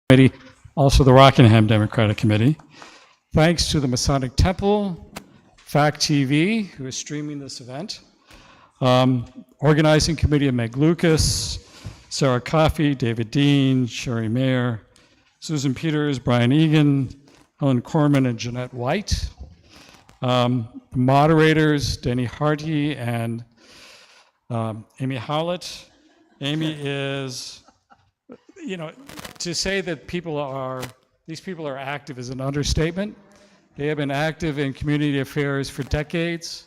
Committee, also the Rockingham Democratic Committee. Thanks to the Masonic Temple, Fact TV, who is streaming this event, Organizing Committee of Meg Lucas, Sarah Coffey, David Dean, Sherry Mayer, Susan Peters, Brian Egan, Helen Corman, and Jeanette White. The moderators, Denny Hardy and Amy Howlett. Amy is, to say that these people are active is an understatement. They have been active in community affairs for decades.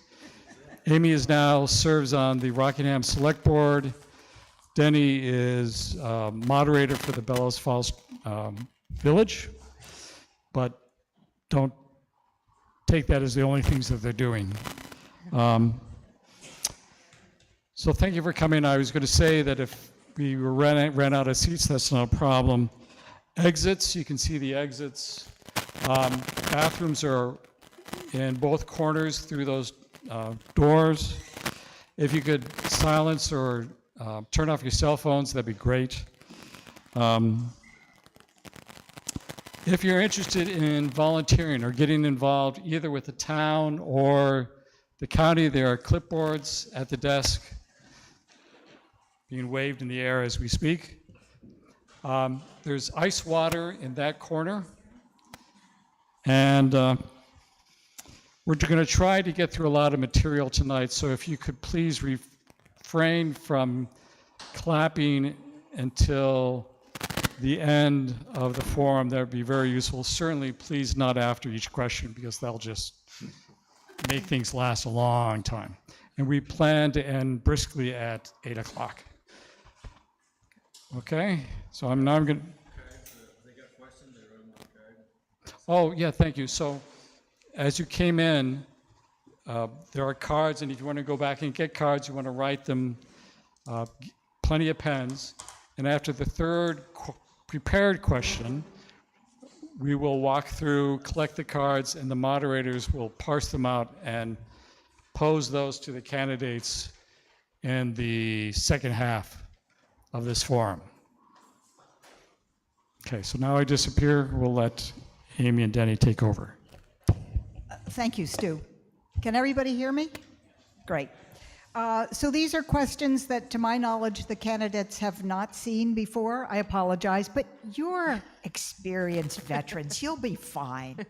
Amy now serves on the Rockingham Select Board. Denny is moderator for the Bellows Falls Village, but don't take that as the only things that they're doing. So thank you for coming. I was going to say that if we ran out of seats, that's not a problem. Exits, you can see the exits. Bathrooms are in both corners through those doors. If you could silence or turn off your cell phones, that'd be great. If you're interested in volunteering or getting involved either with the town or the county, there are clipboards at the desk being waved in the air as we speak. There's ice water in that corner. And we're going to try to get through a lot of material tonight, so if you could please refrain from clapping until the end of the forum, that would be very useful. Certainly, please not after each question, because that'll just make things last a long time. And we plan to end briskly at 8 o'clock. Okay, so I'm going to... Oh, yeah, thank you. So as you came in, there are cards, and if you want to go back and get cards, you want to write them, plenty of pens. And after the third prepared question, we will walk through, collect the cards, and the moderators will parse them out and pose those to the candidates in the second half of this forum. Okay, so now I disappear. We'll let Amy and Denny take over. Thank you, Stu. Can everybody hear me? Great. So these are questions that, to my knowledge, the candidates have not seen before. I apologize, but you're experienced veterans. You'll be fine.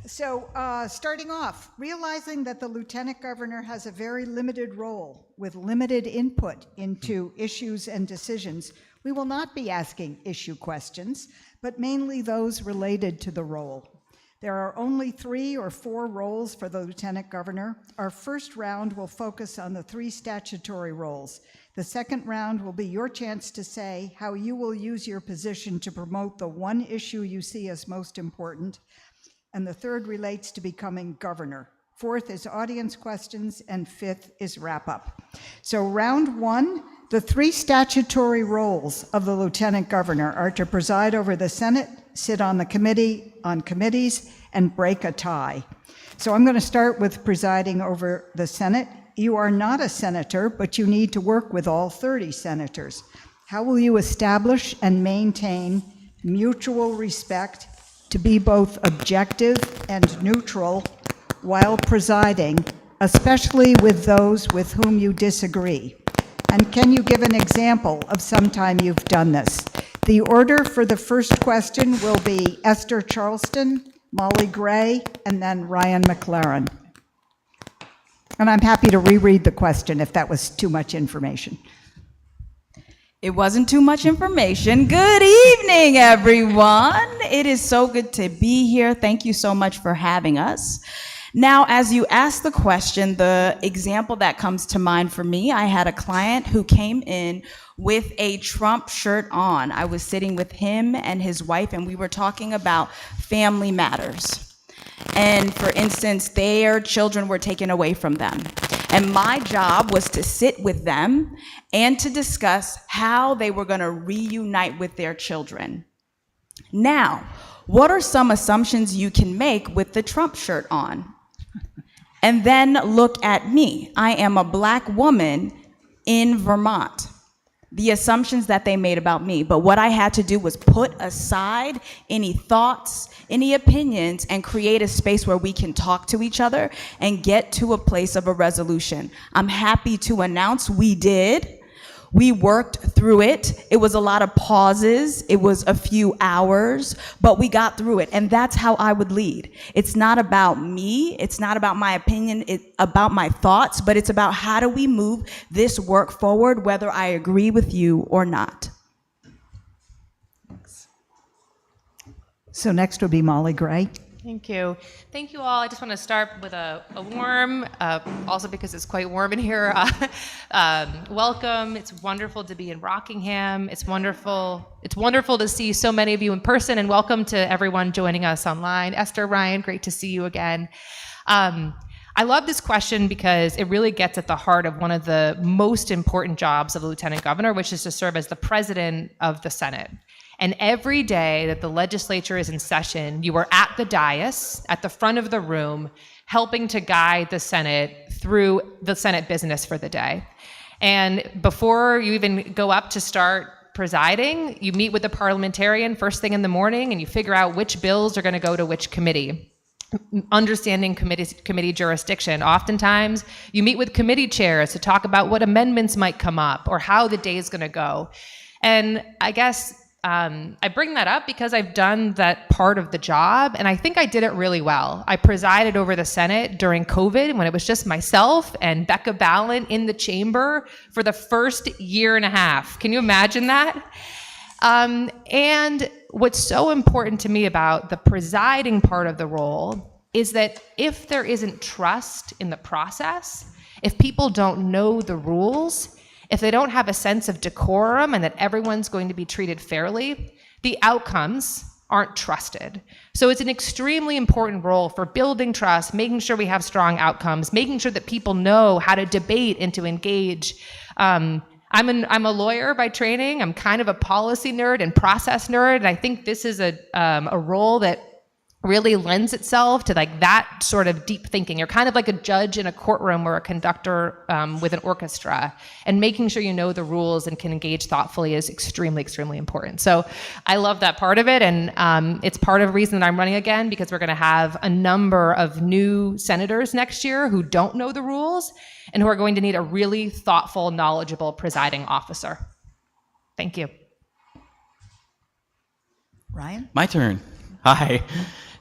So starting off, realizing that the Lieutenant Governor has a very limited role with limited input into issues and decisions, we will not be asking issue questions, but mainly those related to the role. There are only 3 or 4 roles for the Lieutenant Governor. Our first round will focus on the 3 statutory roles. The second round will be your chance to say how you will use your position to promote the one issue you see as most important. And the third relates to becoming governor. Fourth is audience questions, and fifth is wrap-up. So round 1, the 3 statutory roles of the Lieutenant Governor are to preside over the Senate, sit on the committee, on committees, and break a tie. So I'm going to start with presiding over the Senate. You are not a senator, but you need to work with all 30 senators. How will you establish and maintain mutual respect to be both objective and neutral while presiding, especially with those with whom you disagree? And can you give an example of some time you've done this? The order for the first question will be Esther Charleston, Molly Gray, and then Ryan McLaren. And I'm happy to reread the question if that was too much information. It wasn't too much information. Good evening, everyone. It is so good to be here. Thank you so much for having us. Now, as you ask the question, the example that comes to mind for me, I had a client who came in with a Trump shirt on. I was sitting with him and his wife, and we were talking about family matters. And for instance, their children were taken away from them. And my job was to sit with them and to discuss how they were going to reunite with their children. Now, what are some assumptions you can make with the Trump shirt on? And then look at me. I am a Black woman in Vermont. the assumptions that they made about me. But what I had to do was put aside any thoughts, any opinions, and create a space where we can talk to each other and get to a place of a resolution. I'm happy to announce we did. We worked through it. It was a lot of pauses. It was a few hours, but we got through it. And that's how I would lead. It's not about me. It's not about my opinion. It's about my thoughts, but it's about how do we move this work forward, whether I agree with you or not. So next would be Molly Gray. Thank you. Thank you all. I just want to start with a warm, also because it's quite warm in here, welcome. It's wonderful to be in Rockingham. It's wonderful to see so many of you in person, and welcome to everyone joining us online. Esther, Ryan, great to see you again. I love this question because it really gets at the heart of one of the most important jobs of the Lieutenant Governor, which is to serve as the President of the Senate. And every day that the legislature is in session, you are at the dais, at the front of the room, helping to guide the Senate through the Senate business for the day. And before you even go up to start presiding, you meet with the parliamentarian first thing in the morning, and you figure out which bills are going to go to which committee. Understanding committee jurisdiction. Oftentimes, you meet with committee chairs to talk about what amendments might come up or how the day is going to go. And I guess I bring that up because I've done that part of the job, and I think I did it really well. I presided over the Senate during COVID when it was just myself and Becca Balint in the chamber for the first year and a half. Can you imagine that? And what's so important to me about the presiding part of the role is that if there isn't trust in the process, if people don't know the rules, if they don't have a sense of decorum and that everyone's going to be treated fairly, the outcomes aren't trusted. So it's an extremely important role for building trust, making sure we have strong outcomes, making sure that people know how to debate and to engage. I'm a lawyer by training. I'm kind of a policy nerd and process nerd, and I think this is a role that really lends itself to like that sort of deep thinking. You're kind of like a judge in a courtroom or a conductor with an orchestra, and making sure you know the rules and can engage thoughtfully is extremely, extremely important. So I love that part of it, and it's part of the reason that I'm running again, because we're going to have a number of new senators next year who don't know the rules and who are going to need a really thoughtful, knowledgeable presiding officer. Thank you. Ryan? My turn. Hi,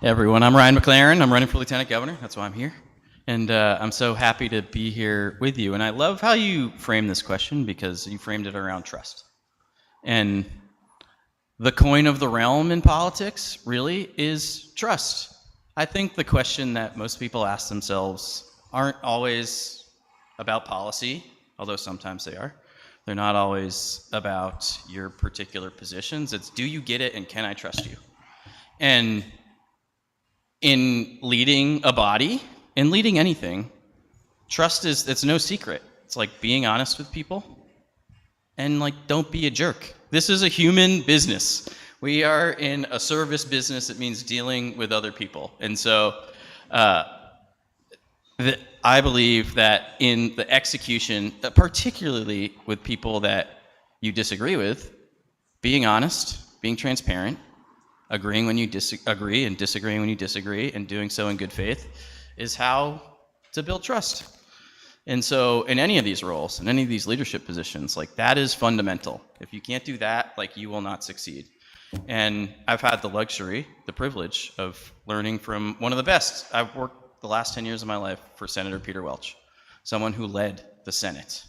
everyone. I'm Ryan McLaren. I'm running for Lieutenant Governor. That's why I'm here. And I'm so happy to be here with you. And I love how you framed this question, because you framed it around trust. And the coin of the realm in politics really is trust. I think the question that most people ask themselves aren't always about policy, although sometimes they are. They're not always about your particular positions. It's, do you get it and can I trust you? And in leading a body, in leading anything, trust it's no secret. It's like being honest with people and like, don't be a jerk. This is a human business. We are in a service business. It means dealing with other people. And so I believe that in the execution, particularly with people that you disagree with, being honest, being transparent, agreeing when you disagree and disagreeing when you disagree, and doing so in good faith is how to build trust. And so in any of these roles, in any of these leadership positions, like that is fundamental. If you can't do that, like you will not succeed. And I've had the luxury, the privilege of learning from one of the best. I've worked the last 10 years of my life for Senator Peter Welch, someone who led the Senate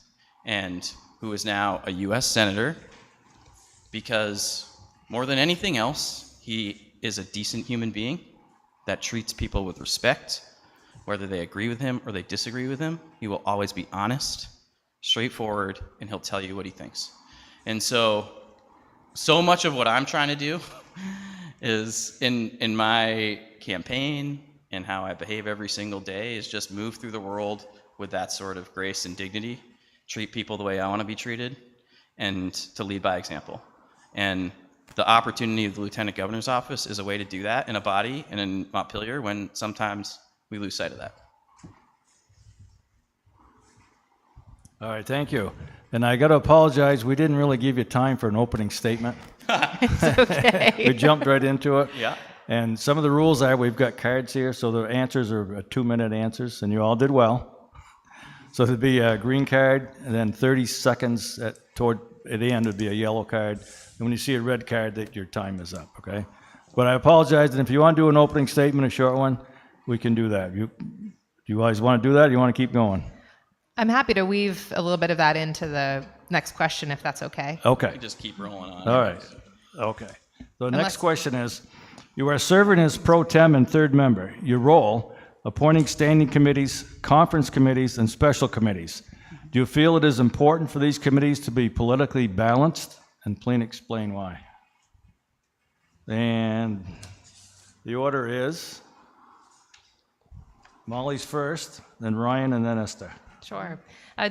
and who is now a US Senator, because more than anything else, he is a decent human being that treats people with respect, whether they agree with him or they disagree with him. He will always be honest, straightforward, and he'll tell you what he thinks. And so much of what I'm trying to do is in my campaign and how I behave every single day is just move through the world with that sort of grace and dignity, treat people the way I want to be treated, and to lead by example. And the opportunity of the Lieutenant Governor's office is a way to do that in a body and in Montpelier when sometimes we lose sight of that. All right, thank you. And I got to apologize, we didn't really give you time for an opening statement. We jumped right into it. Yeah. And some of the rules are, we've got cards here, so the answers are 2-minute answers, and you all did well. So there'd be a green card, and then 30 seconds at the end would be a yellow card. And when you see a red card, that your time is up, okay? But I apologize, and if you want to do an opening statement, a short one, we can do that. Do you guys want to do that, or you want to keep going? I'm happy to weave a little bit of that into the next question, if that's okay. Okay. Just keep rolling on. All right. Okay. The next Unless- question is, you are serving as pro tem and third member. Your role, appointing standing committees, conference committees, and special committees. Do you feel it is important for these committees to be politically balanced? And please explain why. And the order is Molly's first, then Ryan, and then Esther. Sure.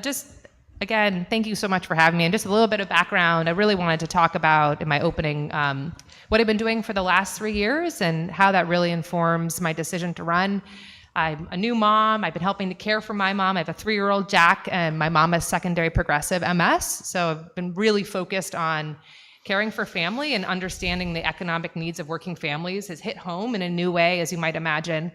Just again, thank you so much for having me. And just a little bit of background, I really wanted to talk about in my opening what I've been doing for the last 3 years and how that really informs my decision to run. I'm a new mom. I've been helping to care for my mom. I have a 3-year-old Jack, and my mom has secondary progressive MS. So I've been really focused on caring for family, and understanding the economic needs of working families has hit home in a new way, as you might imagine.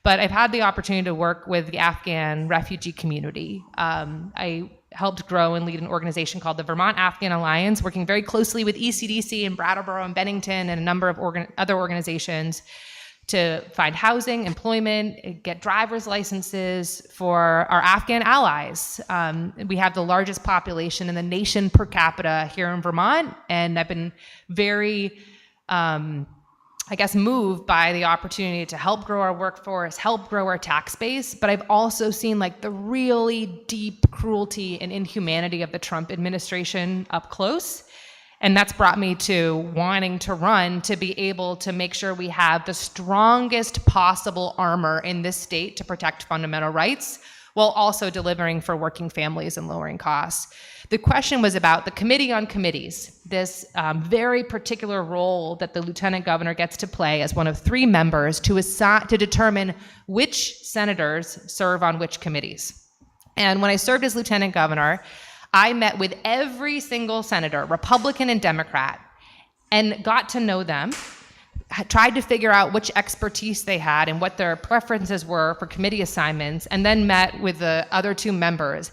But I've had the opportunity to work with the Afghan refugee community. I helped grow and lead an organization called the Vermont Afghan Alliance, working very closely with ECDC in Brattleboro and Bennington and a number of other organizations to find housing, employment, get driver's licenses for our Afghan allies. We have the largest population in the nation per capita here in Vermont, and I've been very moved by the opportunity to help grow our workforce, help grow our tax base. But I've also seen like the really deep cruelty and inhumanity of the Trump administration up close. And that's brought me to wanting to run to be able to make sure we have the strongest possible armor in this state to protect fundamental rights, while also delivering for working families and lowering costs. The question was about the Committee on Committees, this very particular role that the Lieutenant Governor gets to play as one of 3 members to determine which senators serve on which committees. And when I served as Lieutenant Governor, I met with every single senator, Republican and Democrat, and got to know them, tried to figure out which expertise they had and what their preferences were for committee assignments, and then met with the other 2 members.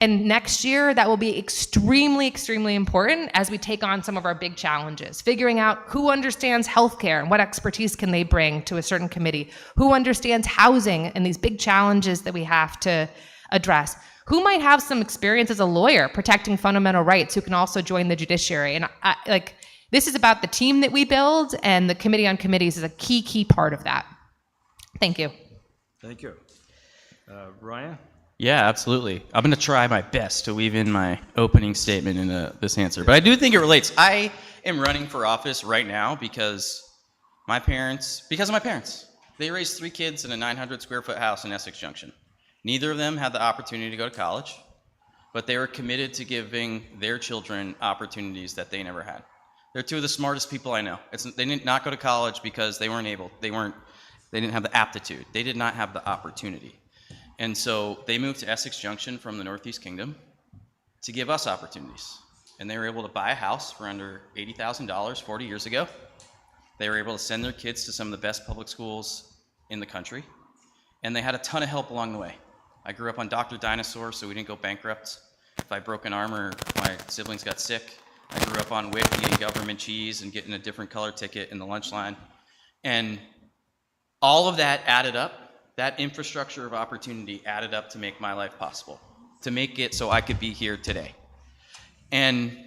And next year, that will be extremely, extremely important as we take on some of our big challenges, figuring out who understands healthcare and what expertise can they bring to a certain committee, who understands housing and these big challenges that we have to address, who might have some experience as a lawyer protecting fundamental rights, who can also join the judiciary. And this is about the team that we build, and the Committee on Committees is a key part of that. Thank you. Thank you. Ryan? Yeah, absolutely. I'm going to try my best to weave in my opening statement into this answer, but I do think it relates. I am running for office right now because of my parents. They raised 3 kids in a 900 square foot house in Essex Junction. Neither of them had the opportunity to go to college, but they were committed to giving their children opportunities that they never had. They're 2 of the smartest people I know. They did not go to college because they weren't able. They didn't have the aptitude. They did not have the opportunity. And so they moved to Essex Junction from the Northeast Kingdom to give us opportunities. And they were able to buy a house for under $80,000 40 years ago. They were able to send their kids to some of the best public schools in the country. And they had a ton of help along the way. I grew up on Dr. Dinosaur, so we didn't go bankrupt. If I broke an arm or my siblings got sick, I grew up on WIC eating government cheese and getting a different color ticket in the lunch line. And all of that added up. That infrastructure of opportunity added up to make my life possible, to make it so I could be here today. And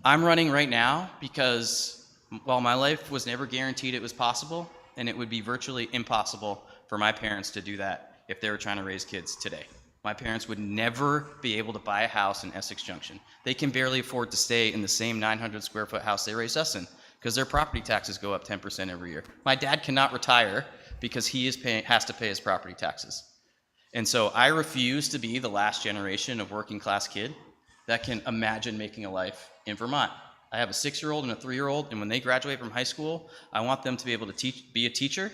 I'm running right now because while my life was never guaranteed it was possible, and it would be virtually impossible for my parents to do that if they were trying to raise kids today. My parents would never be able to buy a house in Essex Junction. They can barely afford to stay in the same 900 square foot house they raised us in because their property taxes go up 10% every year. My dad cannot retire because he has to pay his property taxes. And so I refuse to be the last generation of working class kid that can imagine making a life in Vermont. I have a 6-year-old and a 3-year-old, and when they graduate from high school, I want them to be able to be a teacher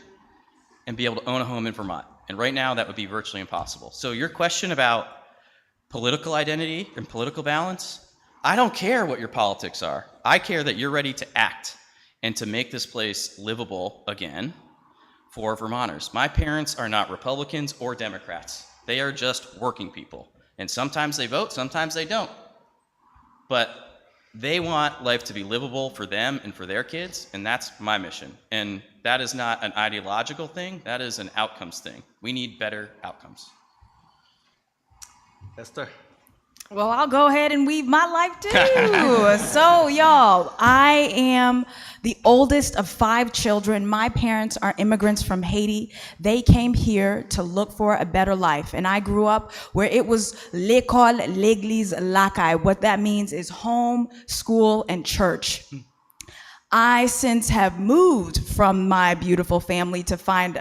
and be able to own a home in Vermont. And right now, that would be virtually impossible. So your question about political identity and political balance, I don't care what your politics are. I care that you're ready to act and to make this place livable again for Vermonters. My parents are not Republicans or Democrats. They are just working people. And sometimes they vote, sometimes they don't. But they want life to be livable for them and for their kids, and that's my mission. And that is not an ideological thing, that is an outcomes thing. We need better outcomes. Esther? Well, I'll go ahead and weave my life too. So, y'all, I am the oldest of 5 children. My parents are immigrants from Haiti. They came here to look for a better life. And I grew up where it was l'école, l'église, l'accueil. What that means is home, school, and church. I since have moved from my beautiful family to find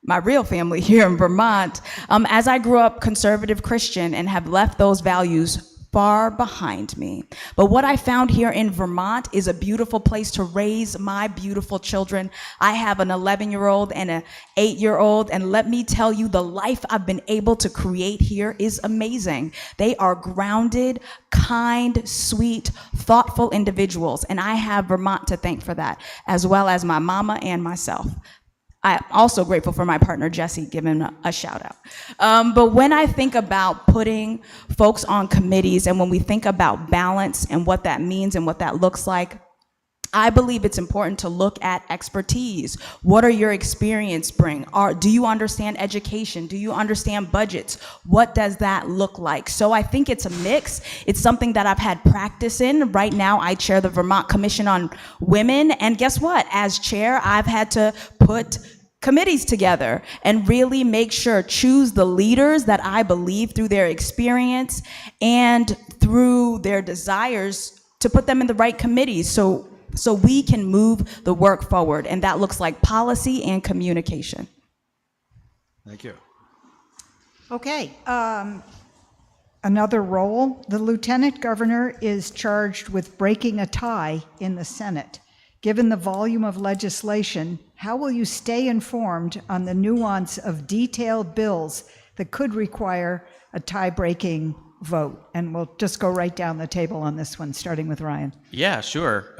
my real family here in Vermont, as I grew up conservative Christian and have left those values far behind me. But what I found here in Vermont is a beautiful place to raise my beautiful children. I have an 11-year-old and an 8-year-old, and let me tell you, the life I've been able to create here is amazing. They are grounded, kind, sweet, thoughtful individuals, and I have Vermont to thank for that, as well as my mama and myself. I'm also grateful for my partner, Jesse, giving a shout out. But when I think about putting folks on committees and when we think about balance and what that means and what that looks like, I believe it's important to look at expertise. What are your experience bring? Do you understand education? Do you understand budgets? What does that look like? So I think it's a mix. It's something that I've had practice in. Right now, I chair the Vermont Commission on Women. And guess what? As chair, I've had to put committees together and really make sure, choose the leaders that I believe through their experience and through their desires to put them in the right committees so we can move the work forward. And that looks like policy and communication. Thank you. Okay, another role. The lieutenant governor is charged with breaking a tie in the Senate. Given the volume of legislation, how will you stay informed on the nuance of detailed bills that could require a tie-breaking vote? And we'll just go right down the table on this one, starting with Ryan. Yeah, sure.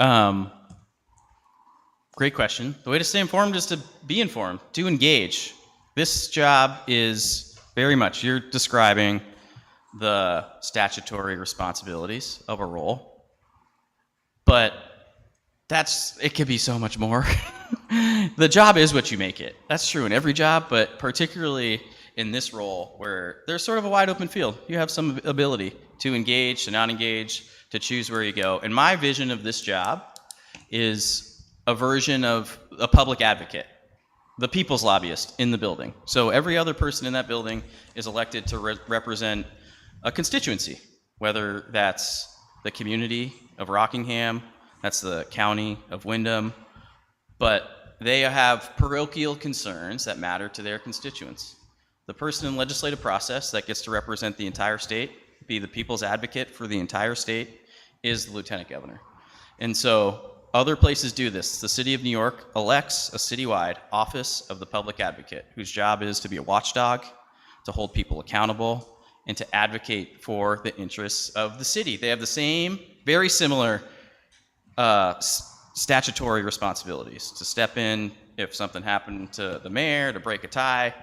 Great question. The way to stay informed is to be informed, to engage. This job is very much, you're describing the statutory responsibilities of a role, but it could be so much more. The job is what you make it. That's true in every job, but particularly in this role where there's sort of a wide open field. You have some ability to engage, to not engage, to choose where you go. And my vision of this job is a version of a public advocate, the people's lobbyist in the building. So every other person in that building is elected to represent a constituency, whether that's the community of Rockingham, that's the county of Windham, but they have parochial concerns that matter to their constituents. The person in the legislative process that gets to represent the entire state, be the people's advocate for the entire state, is the lieutenant governor. And so other places do this. The city of New York elects a citywide office of the public advocate, whose job is to be a watchdog, to hold people accountable, and to advocate for the interests of the city. They have the same, very similar statutory responsibilities to step in if something happened to the mayor, to break a tie,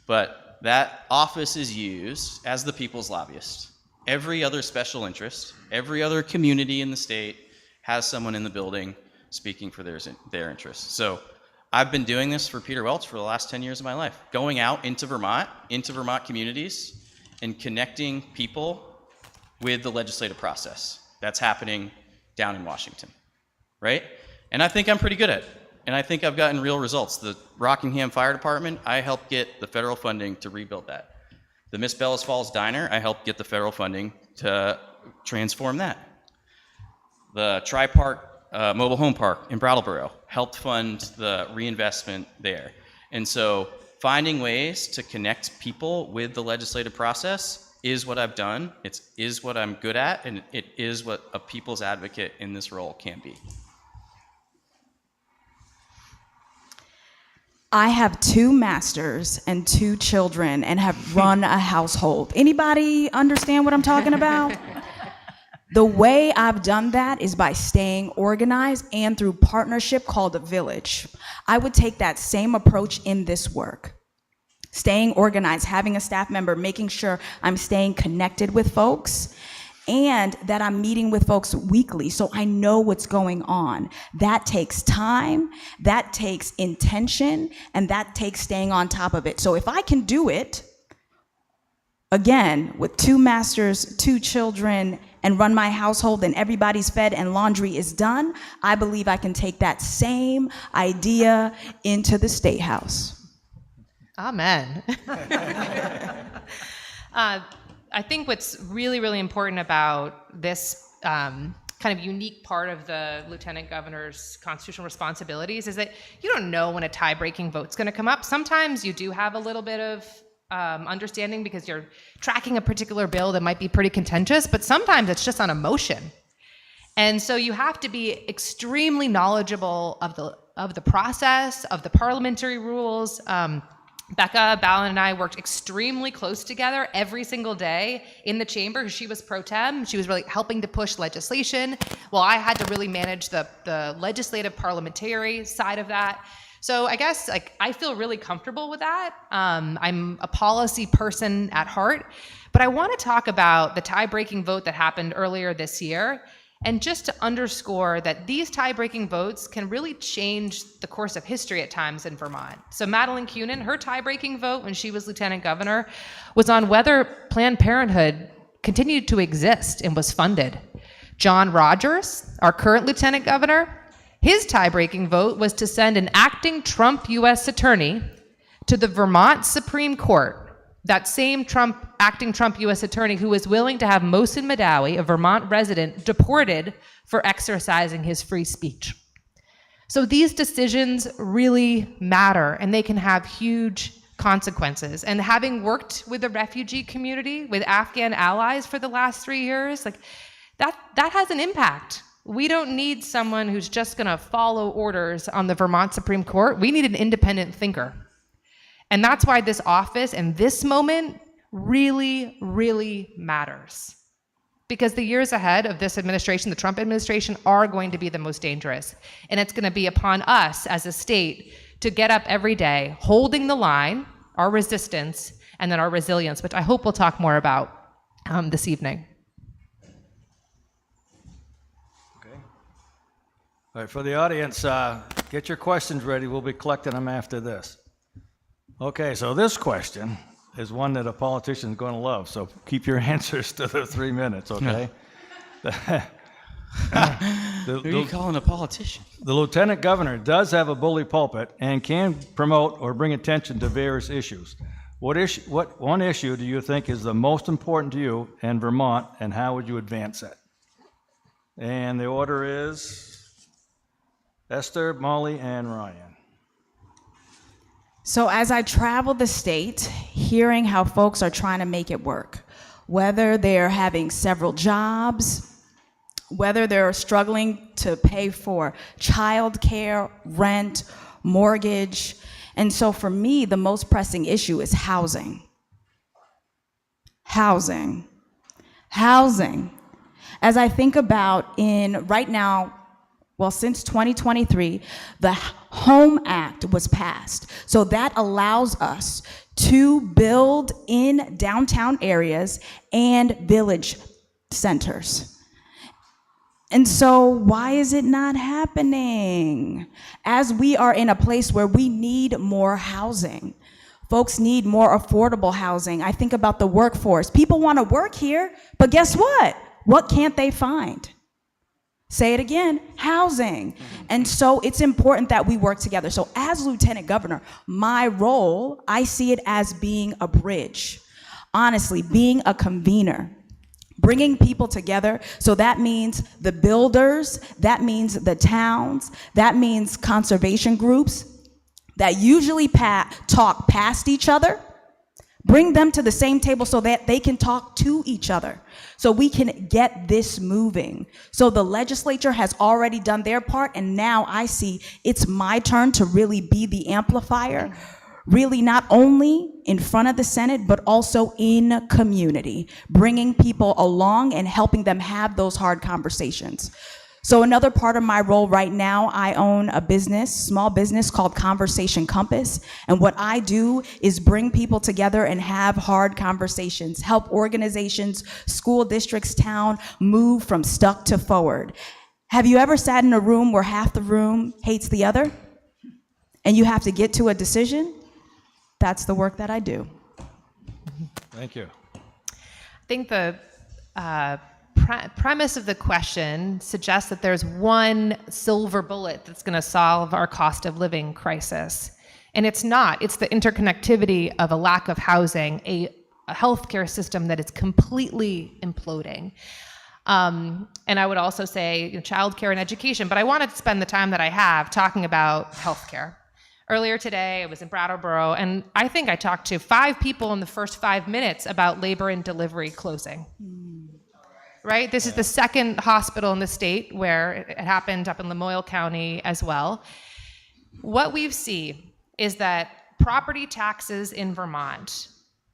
but that office is used as the people's lobbyist. Every other special interest, every other community in the state has someone in the building speaking for their interests. So I've been doing this for Peter Welch for the last 10 years of my life, going out into Vermont communities, and connecting people with the legislative process that's happening down in Washington, right? And I think I'm pretty good at it. And I think I've gotten real results. The Rockingham Fire Department, I helped get the federal funding to rebuild that. The Miss Bellas Falls Diner, I helped get the federal funding to transform that. The Tri-Park Mobile Home Park in Brattleboro helped fund the reinvestment there. And so finding ways to connect people with the legislative process is what I've done. It is what I'm good at, and it is what a people's advocate in this role can be. I have 2 masters and 2 children and have run a household. Anybody understand what I'm talking about? The way I've done that is by staying organized and through partnership called a village. I would take that same approach in this work. Staying organized, having a staff member, making sure I'm staying connected with folks, and that I'm meeting with folks weekly so I know what's going on. That takes time, that takes intention, and that takes staying on top of it. So if I can do it, again, with 2 masters, 2 children, and run my household and everybody's fed and laundry is done, I believe I can take that same idea into the State House. Amen. I think what's really, really important about this kind of unique part of the Lieutenant Governor's constitutional responsibilities is that you don't know when a tie-breaking vote's going to come up. Sometimes you do have a little bit of understanding because you're tracking a particular bill that might be pretty contentious, but sometimes it's just on emotion. And so you have to be extremely knowledgeable of the process, of the parliamentary rules. Becca Ballin and I worked extremely close together every single day in the chamber. She was pro tem. She was really helping to push legislation, while I had to really manage the legislative parliamentary side of that. So I guess I feel really comfortable with that. I'm a policy person at heart, but I want to talk about the tie-breaking vote that happened earlier this year. And just to underscore that these tie-breaking votes can really change the course of history at times in Vermont. So Madeleine Kunin, her tie-breaking vote when she was lieutenant governor was on whether Planned Parenthood continued to exist and was funded. John Rogers, our current lieutenant governor, his tie-breaking vote was to send an acting Trump U.S. attorney to the Vermont Supreme Court, that same acting Trump U.S. attorney who was willing to have Mohsen Madawi, a Vermont resident, deported for exercising his free speech. So these decisions really matter, and they can have huge consequences. And having worked with the refugee community, with Afghan allies for the last 3 years, that has an impact. We don't need someone who's just going to follow orders on the Vermont Supreme Court. We need an independent thinker. And that's why this office and this moment really, really matters. Because the years ahead of this administration, the Trump administration, are going to be the most dangerous. And it's going to be upon us as a state to get up every day, holding the line, our resistance, and then our resilience, which I hope we'll talk more about this evening. Okay. All right, for the audience, get your questions ready. We'll be collecting them after this. Okay, so this question is one that a politician is going to love, so keep your answers to the 3 minutes, okay? Who are you calling a politician? The lieutenant governor does have a bully pulpit and can promote or bring attention to various issues. What one issue do you think is the most important to you in Vermont, and how would you advance it? And the order is Esther, Molly, and Ryan. So as I travel the state, hearing how folks are trying to make it work, whether they're having several jobs, whether they're struggling to pay for childcare, rent, mortgage. And so for me, the most pressing issue is housing. Housing. As I think about right now, well, since 2023, the HOME Act was passed. So that allows us to build in downtown areas and village centers. And so why is it not happening? As we are in a place where we need more housing. Folks need more affordable housing. I think about the workforce. People want to work here, but guess what? What can't they find? Say it again, housing. And so it's important that we work together. So as lieutenant governor, my role, I see it as being a bridge. Honestly, being a convener, bringing people together. So that means the builders, that means the towns, that means conservation groups that usually talk past each other, Bring them to the same table so that they can talk to each other, so we can get this moving. So the legislature has already done their part, and now I see it's my turn to really be the amplifier, really not only in front of the Senate, but also in community, bringing people along and helping them have those hard conversations. So another part of my role right now, I own a business, small business called Conversation Compass. And what I do is bring people together and have hard conversations, help organizations, school districts, town move from stuck to forward. Have you ever sat in a room where half the room hates the other and you have to get to a decision? That's the work that I do. Thank you. I think the premise of the question suggests that there's one silver bullet that's going to solve our cost of living crisis. And it's not. It's the interconnectivity of a lack of housing, a healthcare system that is completely imploding. And I would also say childcare and education, but I wanted to spend the time that I have talking about healthcare. Earlier today, I was in Brattleboro, and I think I talked to 5 people in the first 5 minutes about labor and delivery closing. Right? This is the second hospital in the state where it happened up in Lamoille County as well. What we see is that property taxes in Vermont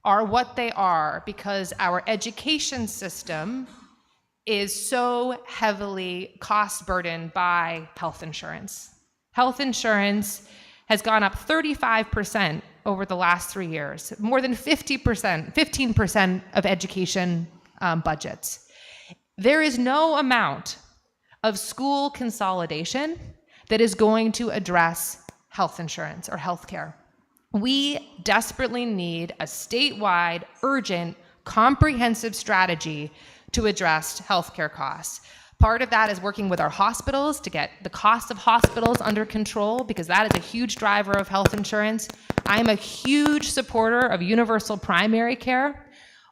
are what they are because our education system is so heavily cost burdened by health insurance. Health insurance has gone up 35% over the last 3 years, more than 15% of education budgets. There is no amount of school consolidation that is going to address health insurance or healthcare. We desperately need a statewide, urgent, comprehensive strategy to address healthcare costs. Part of that is working with our hospitals to get the cost of hospitals under control, because that is a huge driver of health insurance. I'm a huge supporter of universal primary care.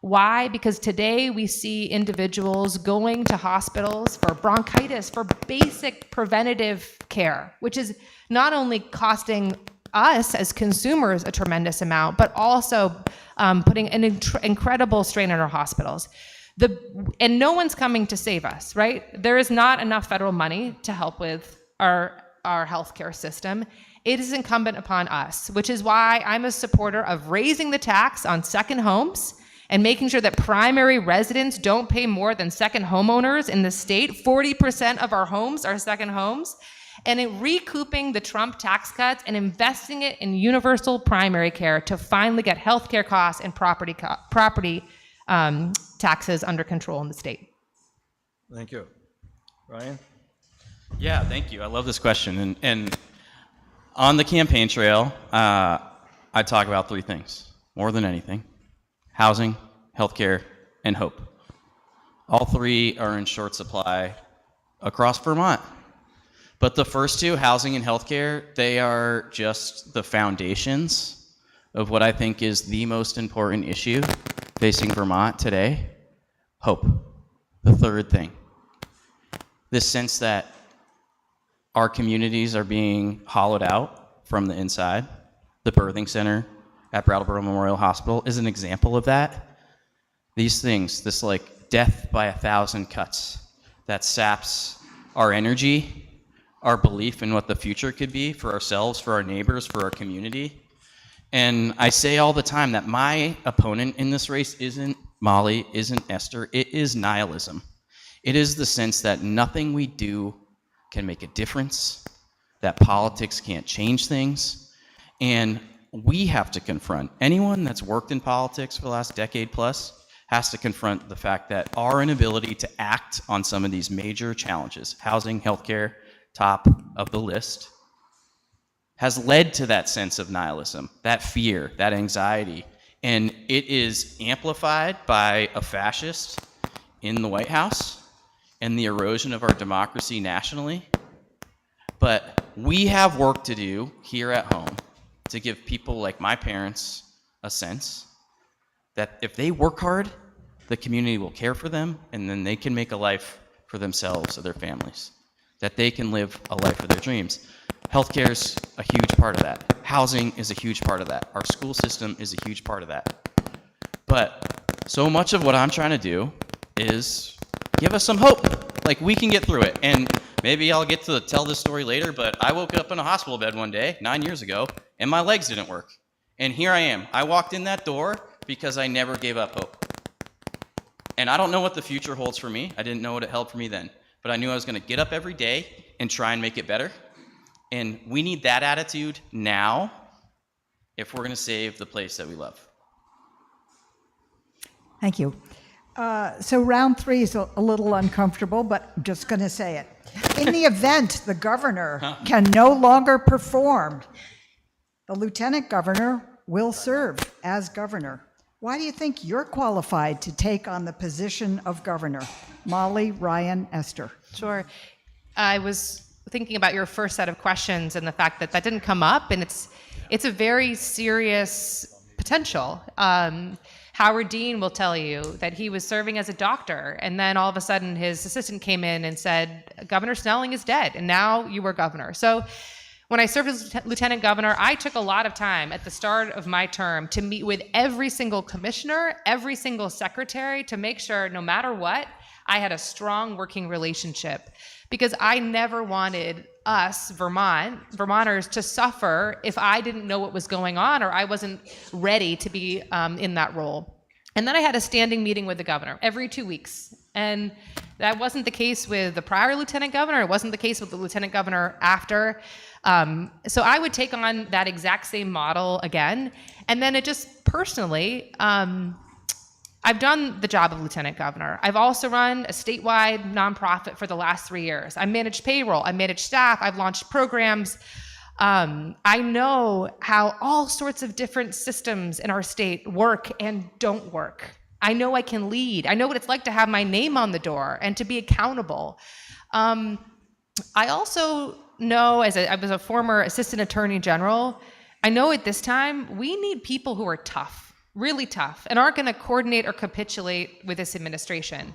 Why? Because today we see individuals going to hospitals for bronchitis, for basic preventative care, which is not only costing us as consumers a tremendous amount, but also putting an incredible strain on our hospitals. And no one's coming to save us, right? There is not enough federal money to help with our healthcare system. It is incumbent upon us, which is why I'm a supporter of raising the tax on second homes and making sure that primary residents don't pay more than second homeowners in the state. 40% of our homes are second homes. And in recouping the Trump tax cuts and investing it in universal primary care to finally get healthcare costs and property taxes under control in the state. Thank you. Ryan? Yeah, thank you. I love this question. And on the campaign trail, I talk about 3 things, more than anything: housing, healthcare, and hope. All 3 are in short supply across Vermont. But the first 2, housing and healthcare, they are just the foundations of what I think is the most important issue facing Vermont today: hope. The third thing, this sense that our communities are being hollowed out from the inside. The birthing center at Brattleboro Memorial Hospital is an example of that. These things, this like death by 1,000 cuts that saps our energy, our belief in what the future could be for ourselves, for our neighbors, for our community. And I say all the time that my opponent in this race isn't Molly, isn't Esther, it is nihilism. It is the sense that nothing we do can make a difference, that politics can't change things, and we have to confront, anyone that's worked in politics for the last decade plus has to confront the fact that our inability to act on some of these major challenges, housing, healthcare, top of the list, has led to that sense of nihilism, that fear, that anxiety. And it is amplified by a fascist in the White House and the erosion of our democracy nationally. But we have work to do here at home to give people like my parents a sense that if they work hard, the community will care for them, and then they can make a life for themselves or their families, that they can live a life of their dreams. Healthcare is a huge part of that. Housing is a huge part of that. Our school system is a huge part of that. But so much of what I'm trying to do is give us some hope. Like, we can get through it. And maybe I'll get to tell this story later, but I woke up in a hospital bed one day 9 years ago, and my legs didn't work. And here I am. I walked in that door because I never gave up hope. And I don't know what the future holds for me. I didn't know what it held for me then. But I knew I was going to get up every day and try and make it better. And we need that attitude now if we're going to save the place that we love. Thank you. So round 3 is a little uncomfortable, but I'm just going to say it. In the event the governor can no longer perform, the lieutenant governor will serve as governor. Why do you think you're qualified to take on the position of governor? Molly, Ryan, Esther. Sure. I was thinking about your first set of questions and the fact that that didn't come up, and it's a very serious potential. Howard Dean will tell you that he was serving as a doctor, and then all of a sudden his assistant came in and said, Governor Snelling is dead, and now you are governor. So when I served as lieutenant governor, I took a lot of time at the start of my term to meet with every single commissioner, every single secretary, to make sure no matter what, I had a strong working relationship, because I never wanted us, Vermonters, to suffer if I didn't know what was going on or I wasn't ready to be in that role. And then I had a standing meeting with the governor every 2 weeks. And that wasn't the case with the prior lieutenant governor. It wasn't the case with the lieutenant governor after. So I would take on that exact same model again. And then it just personally, I've done the job of lieutenant governor. I've also run a statewide nonprofit for the last 3 years. I managed payroll, I managed staff, I've launched programs. I know how all sorts of different systems in our state work and don't work. I know I can lead. I know what it's like to have my name on the door and to be accountable. I also know, I was a former assistant attorney general, I know at this time we need people who are tough, really tough, and aren't going to coordinate or capitulate with this administration.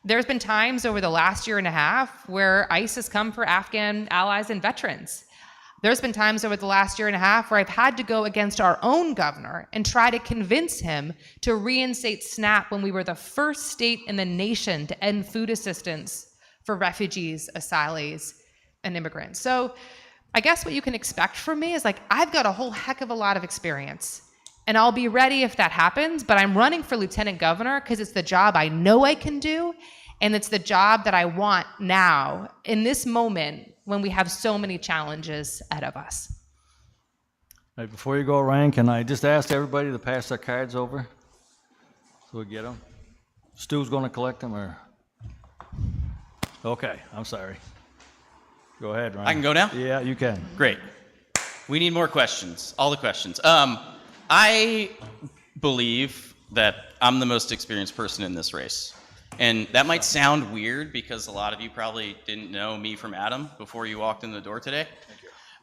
There's been times over the last year and a half where ICE has come for Afghan allies and veterans. There's been times over the last year and a half where I've had to go against our own governor and try to convince him to reinstate SNAP when we were the first state in the nation to end food assistance for refugees, asylees, and immigrants. So I guess what you can expect from me is, like, I've got a whole heck of a lot of experience, and I'll be ready if that happens, but I'm running for lieutenant governor because it's the job I know I can do, and it's the job that I want now, in this moment, when we have so many challenges ahead of us. Right, before you go, Ryan, can I just ask everybody to pass their cards over so we get them? Stu's going to collect them, or? Okay, I'm sorry. Go ahead, Ryan. I can go now? Yeah, you can. Great. We need more questions, all the questions. I believe that I'm the most experienced person in this race. And that might sound weird because a lot of you probably didn't know me from Adam before you walked in the door today.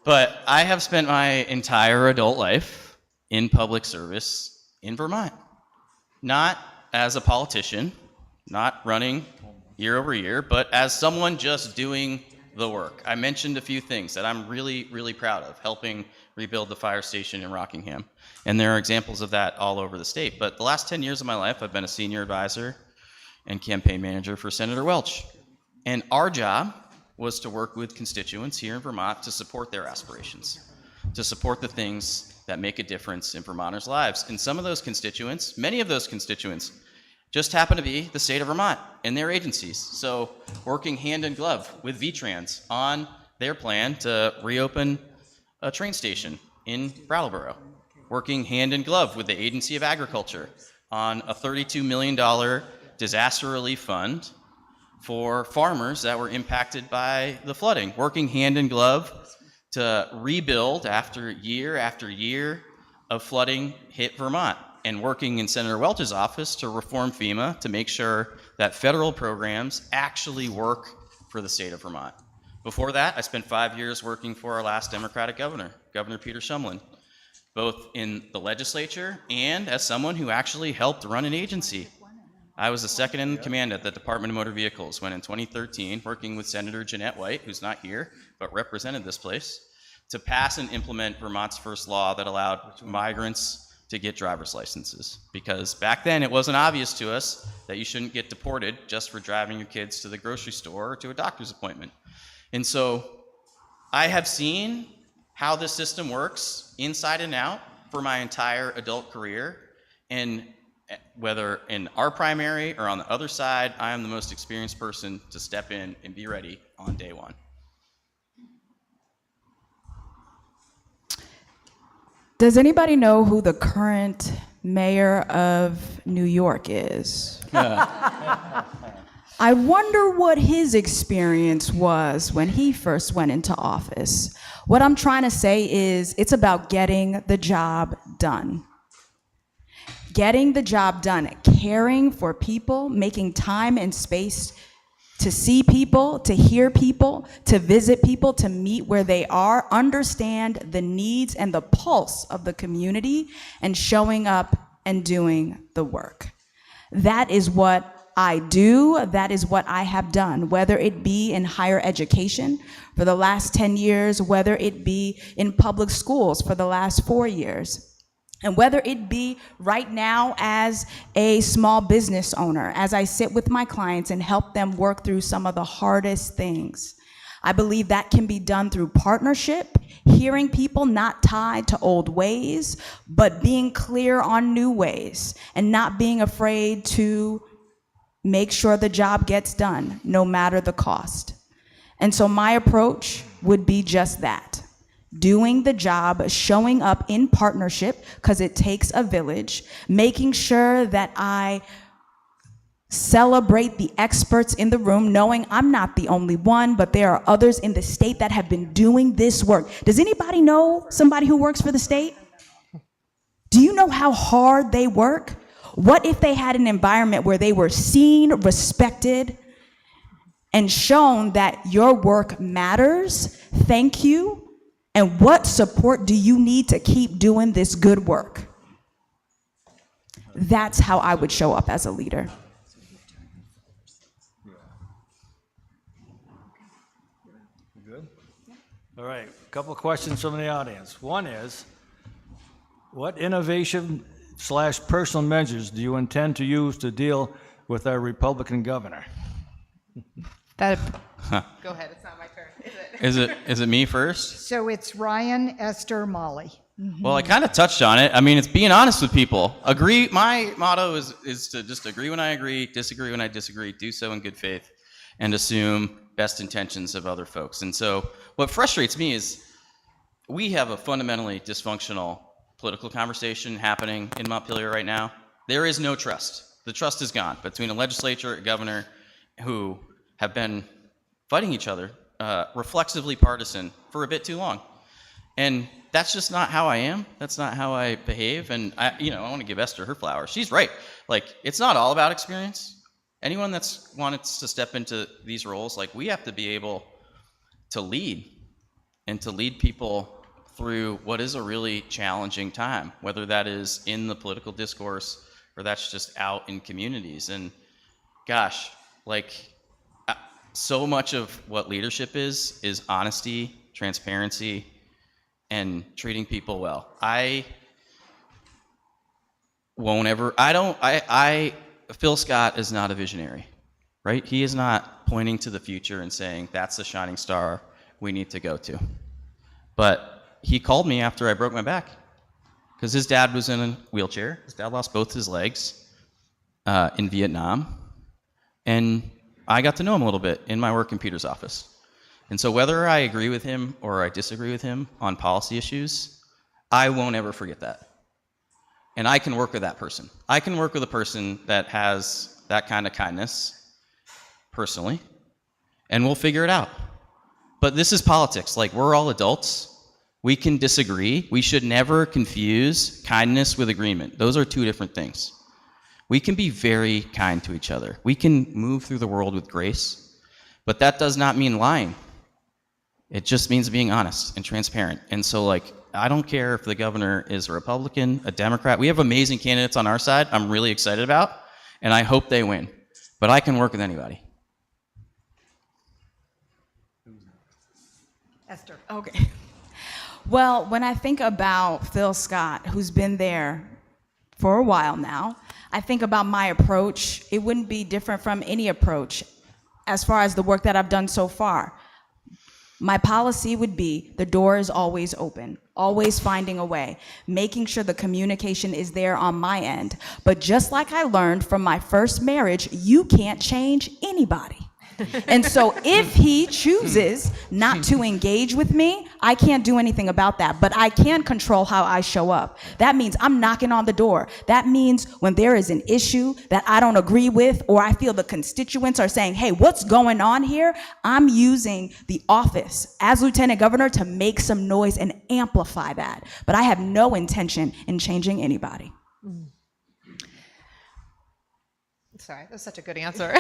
But I have spent my entire adult life in public service in Vermont. Not as a politician, not running year over year, but as someone just doing the work. I mentioned a few things that I'm really, really proud of, helping rebuild the fire station in Rockingham. And there are examples of that all over the state. But the last 10 years of my life, I've been a senior advisor and campaign manager for Senator Welch. And our job was to work with constituents here in Vermont to support their aspirations, to support the things that make a difference in Vermonters' lives. And some of those constituents, many of those constituents, just happen to be the state of Vermont and their agencies. So working hand in glove with VTrans on their plan to reopen a train station in Brattleboro, working hand in glove with the Agency of Agriculture on a $32 million disaster relief fund for farmers that were impacted by the flooding, working hand in glove to rebuild after year of flooding hit Vermont, and working in Senator Welch's office to reform FEMA to make sure that federal programs actually work for the state of Vermont. Before that, I spent 5 years working for our last Democratic governor, Governor Peter Shumlin, both in the legislature and as someone who actually helped run an agency. I was the second in command at the Department of Motor Vehicles when in 2013, working with Senator Jeanette White, who's not here, but represented this place, to pass and implement Vermont's first law that allowed migrants to get driver's licenses, because back then it wasn't obvious to us that you shouldn't get deported just for driving your kids to the grocery store or to a doctor's appointment. And so I have seen how this system works inside and out for my entire adult career, and whether in our primary or on the other side, I am the most experienced person to step in and be ready on day one. Does anybody know who the current mayor of New York is? I wonder what his experience was when he first went into office. What I'm trying to say is it's about getting the job done. Getting the job done, caring for people, making time and space to see people, to hear people, to visit people, to meet where they are, understand the needs and the pulse of the community, and showing up and doing the work. That is what I do. That is what I have done, whether it be in higher education for the last 10 years, whether it be in public schools for the last 4 years. And whether it be right now as a small business owner, as I sit with my clients and help them work through some of the hardest things. I believe that can be done through partnership, hearing people, not tied to old ways, but being clear on new ways and not being afraid to make sure the job gets done, no matter the cost. And so my approach would be just that. Doing the job, showing up in partnership, because it takes a village, making sure that I celebrate the experts in the room, knowing I'm not the only one, but there are others in the state that have been doing this work. Does anybody know somebody who works for the state? Do you know how hard they work? What if they had an environment where they were seen, respected, and shown that your work matters? Thank you. And what support do you need to keep doing this good work? That's how I would show up as a leader. Good? All right, a couple of questions from the audience. One is, what innovation/personal measures do you intend to use to deal with our Republican governor? Go ahead, it's not my turn, is it? Is it me first? So it's Ryan, Esther, Molly. Well, I kind of touched on it. I mean, it's being honest with people. Agree. My motto is to just agree when I agree, disagree when I disagree, do so in good faith, and assume best intentions of other folks. And so what frustrates me is we have a fundamentally dysfunctional political conversation happening in Montpelier right now. There is no trust. The trust is gone between a legislature, a governor, who have been fighting each other, reflexively partisan for a bit too long. And that's just not how I am. That's not how I behave. And I want to give Esther her flowers. She's right. Like, it's not all about experience. Anyone that's wanted to step into these roles, like, we have to be able to lead and to lead people through what is a really challenging time, whether that is in the political discourse or that's just out in communities. And gosh, like, so much of what leadership is honesty, transparency, and treating people well. Phil Scott is not a visionary, right? He is not pointing to the future and saying, that's the shining star we need to go to. But he called me after I broke my back because his dad was in a wheelchair. His dad lost both his legs in Vietnam. And I got to know him a little bit in my work in Peter's office. And so whether I agree with him or I disagree with him on policy issues, I won't ever forget that. And I can work with that person. I can work with a person that has that kind of kindness personally, and we'll figure it out. But this is politics. Like, we're all adults. We can disagree. We should never confuse kindness with agreement. Those are two different things. We can be very kind to each other. We can move through the world with grace, but that does not mean lying. It just means being honest and transparent. And so, like, I don't care if the governor is a Republican, a Democrat. We have amazing candidates on our side I'm really excited about, and I hope they win. But I can work with anybody. Esther. Okay. Well, when I think about Phil Scott, who's been there for a while now. I think about my approach, it wouldn't be different from any approach as far as the work that I've done so far. My policy would be the door is always open, always finding a way, making sure the communication is there on my end. But just like I learned from my first marriage, you can't change anybody. And so if he chooses not to engage with me, I can't do anything about that, but I can control how I show up. That means I'm knocking on the door. That means when there is an issue that I don't agree with, or I feel the constituents are saying, hey, what's going on here? I'm using the office as Lieutenant Governor to make some noise and amplify that. But I have no intention in changing anybody. Sorry, that's such a good answer.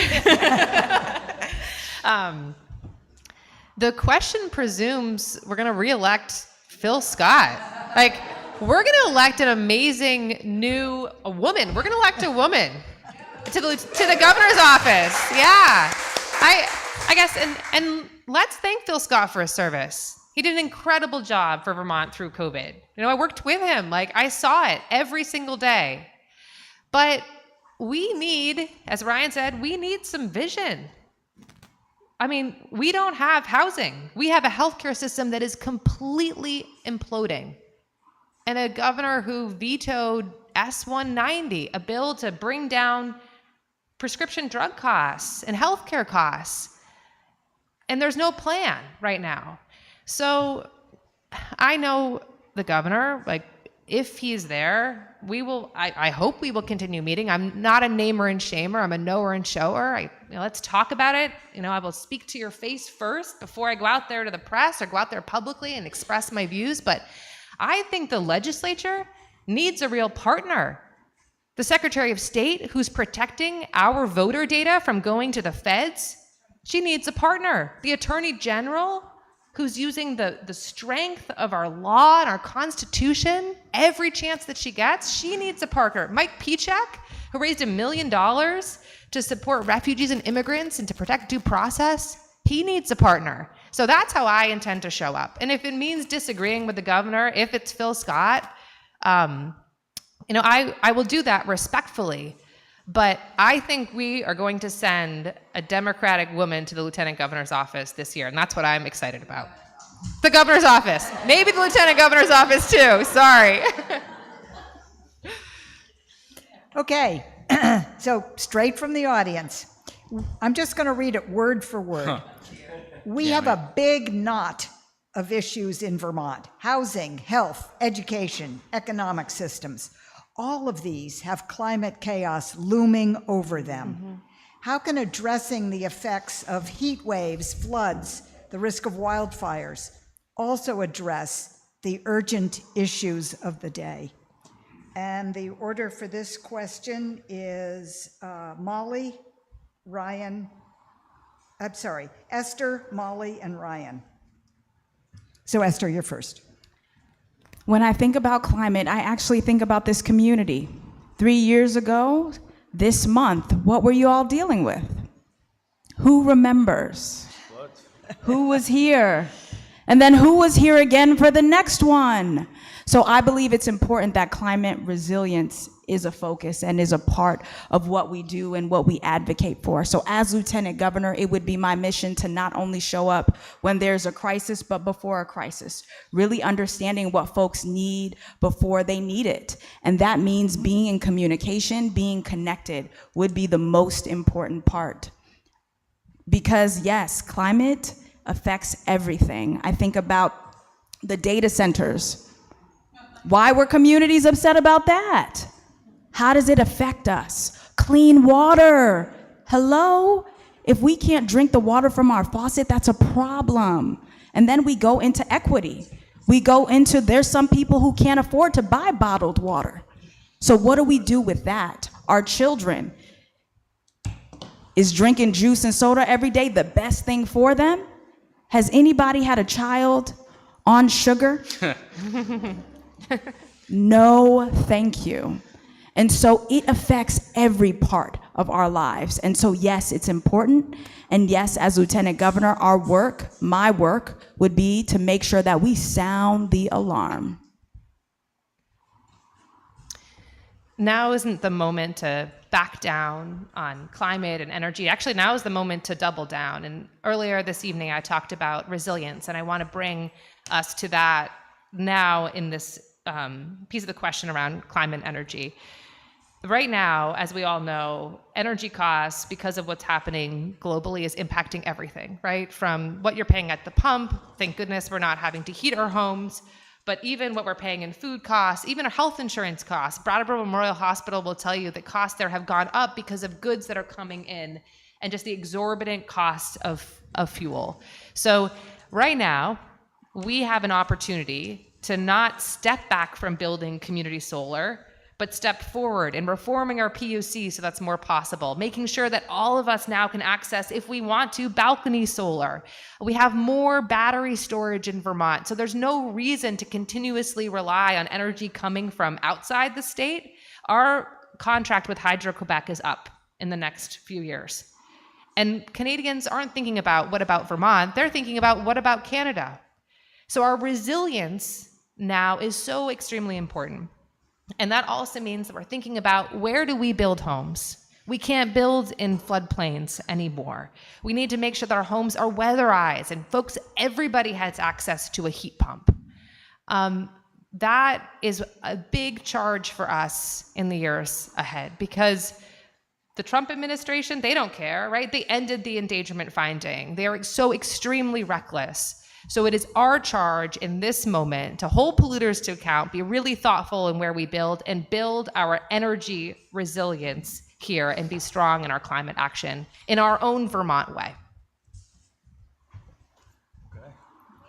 The question presumes we're going to reelect Phil Scott. Like, we're going to elect an amazing a woman. We're going to elect a woman to the governor's office. Yeah, I guess, and let's thank Phil Scott for his service. He did an incredible job for Vermont through COVID. You know, I worked with him. Like, I saw it every single day. But we need, as Ryan said, we need some vision. I mean, we don't have housing. We have a healthcare system that is completely imploding. And a governor who vetoed S-190, a bill to bring down prescription drug costs and healthcare costs. And there's no plan right now. So I know the governor, like, if he's there, I hope we will continue meeting. I'm not a namer and shamer. I'm a knower and shower. Let's talk about it. I will speak to your face first before I go out there to the press or go out there publicly and express my views. But I think the legislature needs a real partner. The Secretary of State, who's protecting our voter data from going to the feds, she needs a partner. The Attorney General, who's using the strength of our law and our Constitution every chance that she gets, she needs a partner. Mike Pichak, who raised $1 million to support refugees and immigrants and to protect due process, he needs a partner. So that's how I intend to show up. And if it means disagreeing with the governor, if it's Phil Scott, I will do that respectfully. But I think we are going to send a Democratic woman to the Lieutenant Governor's office this year, and that's what I'm excited about. The governor's office. Maybe the Lieutenant Governor's office too, sorry. Okay, so straight from the audience. I'm just going to read it word for word. We have a big knot of issues in Vermont: housing, health, education, economic systems. All of these have climate chaos looming over them. Mm-hmm. How can addressing the effects of heat waves, floods, the risk of wildfires also address the urgent issues of the day? And the order for this question is Esther, Molly, and Ryan. So Esther, you're first. When I think about climate, I actually think about this community. 3 years ago, this month, what were you all dealing with? Who remembers? What? Who was here? And then who was here again for the next one? So I believe it's important that climate resilience is a focus and is a part of what we do and what we advocate for. So as Lieutenant Governor, it would be my mission to not only show up when there's a crisis, but before a crisis, really understanding what folks need before they need it. And that means being in communication, being connected would be the most important part. Because yes, climate affects everything. I think about the data centers. Why were communities upset about that? How does it affect us? Clean water. Hello? If we can't drink the water from our faucet, that's a problem. And then we go into equity. We go into, there's some people who can't afford to buy bottled water. So what do we do with that? Our children, is drinking juice and soda every day the best thing for them? Has anybody had a child on sugar? No, thank you. And so it affects every part of our lives. And so yes, it's important. And yes, as Lieutenant Governor, our work, my work, would be to make sure that we sound the alarm. now isn't the moment to back down on climate and energy. Actually, now is the moment to double down. And earlier this evening, I talked about resilience, and I want to bring us to that now in this piece of the question around climate and energy. Right now, as we all know, energy costs, because of what's happening globally, is impacting everything, right? From what you're paying at the pump, thank goodness we're not having to heat our homes, but even what we're paying in food costs, even our health insurance costs. Brattleboro Memorial Hospital will tell you that costs there have gone up because of goods that are coming in and just the exorbitant cost of fuel. So right now, we have an opportunity to not step back from building community solar, but step forward in reforming our PUC so that's more possible, making sure that all of us now can access, if we want to, balcony solar. We have more battery storage in Vermont, so there's no reason to continuously rely on energy coming from outside the state. Our contract with Hydro-Quebec is up in the next few years. And Canadians aren't thinking about what about Vermont, they're thinking about what about Canada. So our resilience now is so extremely important. And that also means that we're thinking about, where do we build homes? We can't build in floodplains anymore. We need to make sure that our homes are weatherized, and folks, everybody has access to a heat pump. That is a big charge for us in the years ahead, because the Trump administration, they don't care, right? They ended the endangerment finding. They are so extremely reckless. So it is our charge in this moment to hold polluters to account, be really thoughtful in where we build, and build our energy resilience here and be strong in our climate action in our own Vermont way.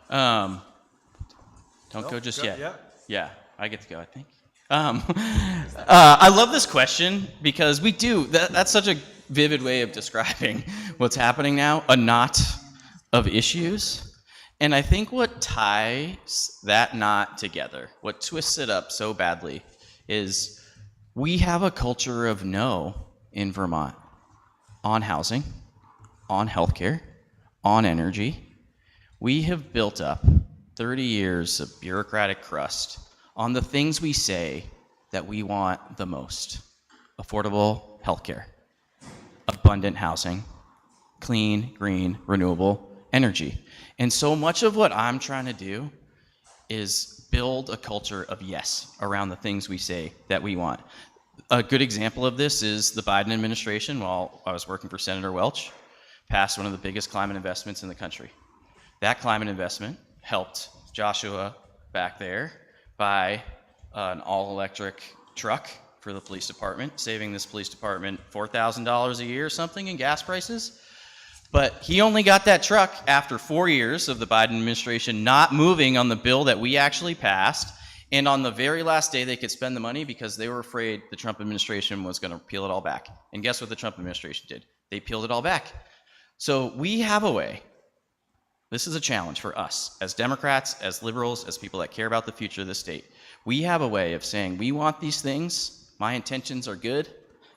Don't go just yet. Yeah, I get to go, I think. I love this question because we do, that's such a vivid way of describing what's happening now, a knot of issues. And I think what ties that knot together, what twists it up so badly, is we have a culture of no in Vermont on housing, on healthcare, on energy. We have built up 30 years of bureaucratic crust on the things we say that we want the most: affordable healthcare, abundant housing, clean, green, renewable energy. And so much of what I'm trying to do is build a culture of yes around the things we say that we want. A good example of this is the Biden administration, while I was working for Senator Welch, passed one of the biggest climate investments in the country. That climate investment helped Joshua back there buy an all-electric truck for the police department, saving this police department $4,000 a year or something in gas prices. But he only got that truck after 4 years of the Biden administration not moving on the bill that we actually passed, and on the very last day they could spend the money because they were afraid the Trump administration was going to peel it all back. And guess what the Trump administration did? They peeled it all back. So we have a way. This is a challenge for us as Democrats, as liberals, as people that care about the future of the state. We have a way of saying, we want these things, my intentions are good,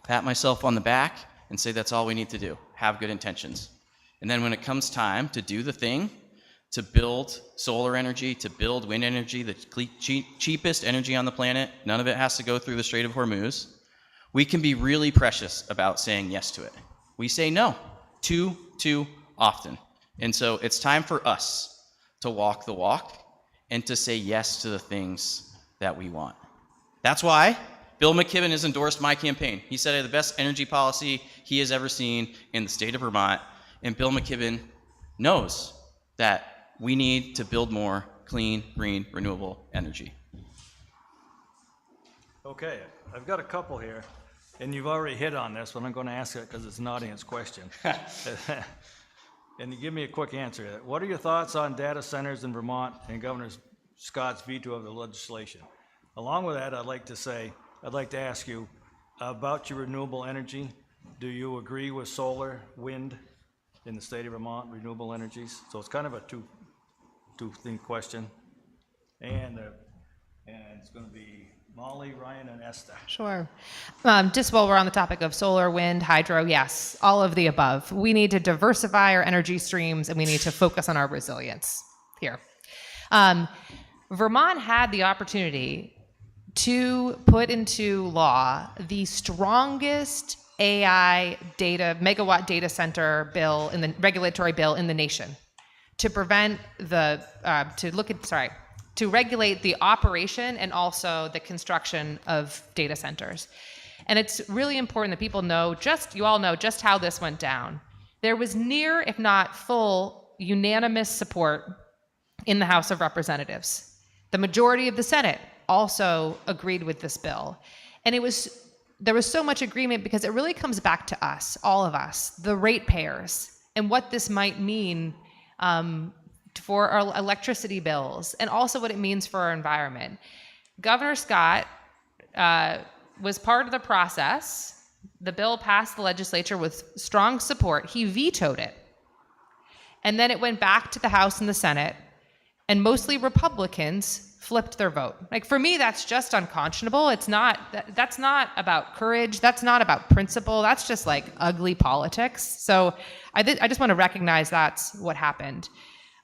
pat myself on the back, and say that's all we need to do, have good intentions. And then when it comes time to do the thing, to build solar energy, to build wind energy, the cheapest energy on the planet, none of it has to go through the Strait of Hormuz, we can be really precious about saying yes to it. We say no too often. And so it's time for us to walk the walk and to say yes to the things that we want. That's why Bill McKibben has endorsed my campaign. He said I have the best energy policy he has ever seen in the state of Vermont. And Bill McKibben knows that we need to build more clean, green, renewable energy. Okay, I've got a couple here, and you've already hit on this, but I'm going to ask it because it's an audience question. And you give me a quick answer. What are your thoughts on data centers in Vermont and Governor Scott's veto of the legislation? Along with that, I'd like to ask you about your renewable energy. Do you agree with solar, wind in the state of Vermont, renewable energies? So it's kind of a two-thing question. And it's going to be Molly, Ryan, and Esther. Sure. Just while we're on the topic of solar, wind, hydro, yes, all of the above. We need to diversify our energy streams, and we need to focus on our resilience here. Vermont had the opportunity to put into law the strongest AI data, megawatt data center bill in the regulatory bill in the nation to prevent the, to regulate the operation and also the construction of data centers. And it's really important that people know you all know just how this went down. There was near, if not full, unanimous support in the House of Representatives. The majority of the Senate also agreed with this bill. And there was so much agreement because it really comes back to us, all of us, the ratepayers, and what this might mean for our electricity bills, and also what it means for our environment. Governor Scott was part of the process. The bill passed the legislature with strong support. He vetoed it. And then it went back to the House and the Senate, and mostly Republicans flipped their vote. Like, for me, that's just unconscionable. That's not about courage. That's not about principle. That's just like ugly politics. So I just want to recognize that's what happened.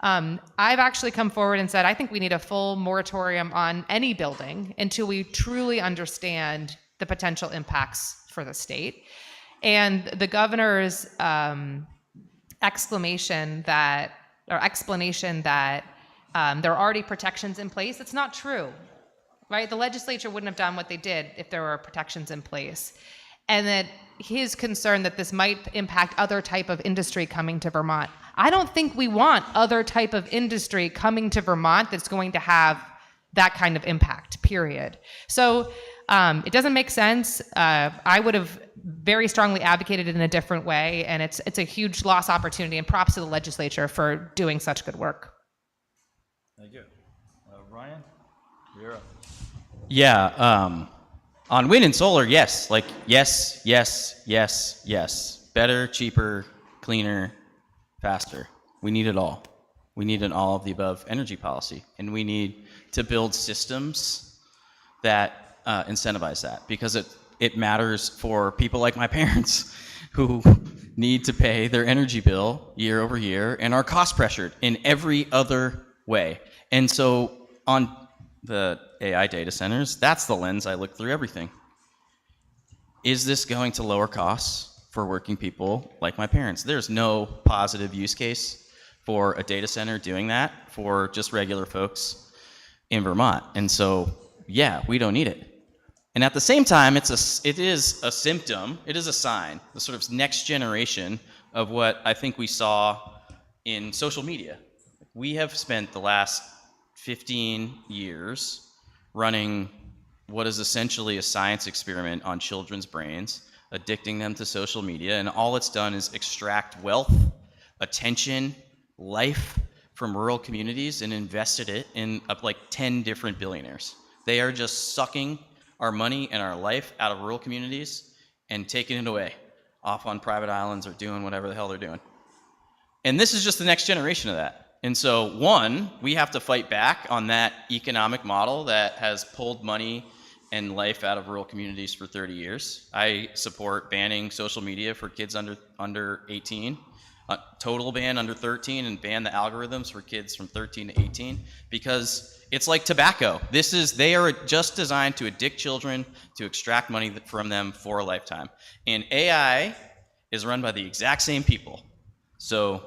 I've actually come forward and said, I think we need a full moratorium on any building until we truly understand the potential impacts for the state. And the governor's explanation that there are already protections in place, it's not true, right? The legislature wouldn't have done what they did if there were protections in place. And that his concern that this might impact other type of industry coming to Vermont. I don't think we want other type of industry coming to Vermont that's going to have that kind of impact, period. So it doesn't make sense. I would have very strongly advocated it in a different way, and it's a huge lost opportunity, and props to the legislature for doing such good work. Thank you. Ryan, you're up. Yeah, on wind and solar, yes. Like, yes. Better, cheaper, cleaner, faster. We need it all. We need an all of the above energy policy. And we need to build systems that incentivize that, because it matters for people like my parents who need to pay their energy bill year over year and are cost pressured in every other way. And so on the AI data centers, that's the lens I look through everything. Is this going to lower costs for working people like my parents? There's no positive use case for a data center doing that for just regular folks in Vermont. And so, yeah, we don't need it. And at the same time, it is a symptom, it is a sign, the sort of next generation of what I think we saw in social media. We have spent the last 15 years running what is essentially a science experiment on children's brains, addicting them to social media, and all it's done is extract wealth, attention, life from rural communities and invested it in like 10 different billionaires. They are just sucking our money and our life out of rural communities and taking it away, off on private islands or doing whatever the hell they're doing. And this is just the next generation of that. And so, one, we have to fight back on that economic model that has pulled money and life out of rural communities for 30 years. I support banning social media for kids under 18, total ban under 13, and ban the algorithms for kids from 13 to 18, because it's like tobacco. They are just designed to addict children, to extract money from them for a lifetime. And AI is run by the exact same people. So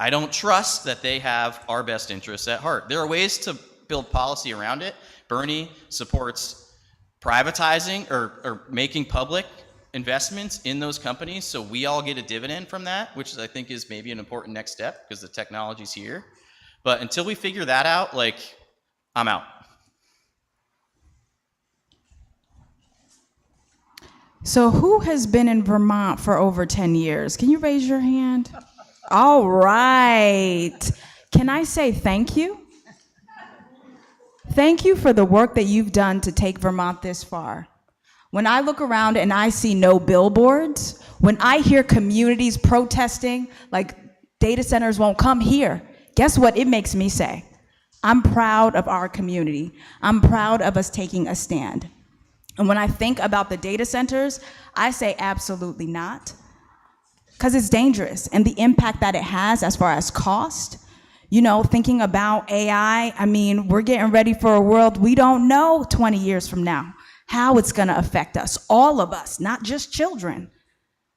I don't trust that they have our best interests at heart. There are ways to build policy around it. Bernie supports privatizing or making public investments in those companies so we all get a dividend from that, which I think is maybe an important next step because the technology's here. But until we figure that out, like, I'm out. So who has been in Vermont for over 10 years? Can you raise your hand? All right. Can I say thank you? Thank you for the work that you've done to take Vermont this far. When I look around and I see no billboards, when I hear communities protesting like data centers won't come here, guess what it makes me say? I'm proud of our community. I'm proud of us taking a stand. And when I think about the data centers, I say absolutely not, because it's dangerous, and the impact that it has as far as cost. You know, thinking about AI, I mean, we're getting ready for a world we don't know 20 years from now how it's going to affect us, all of us, not just children,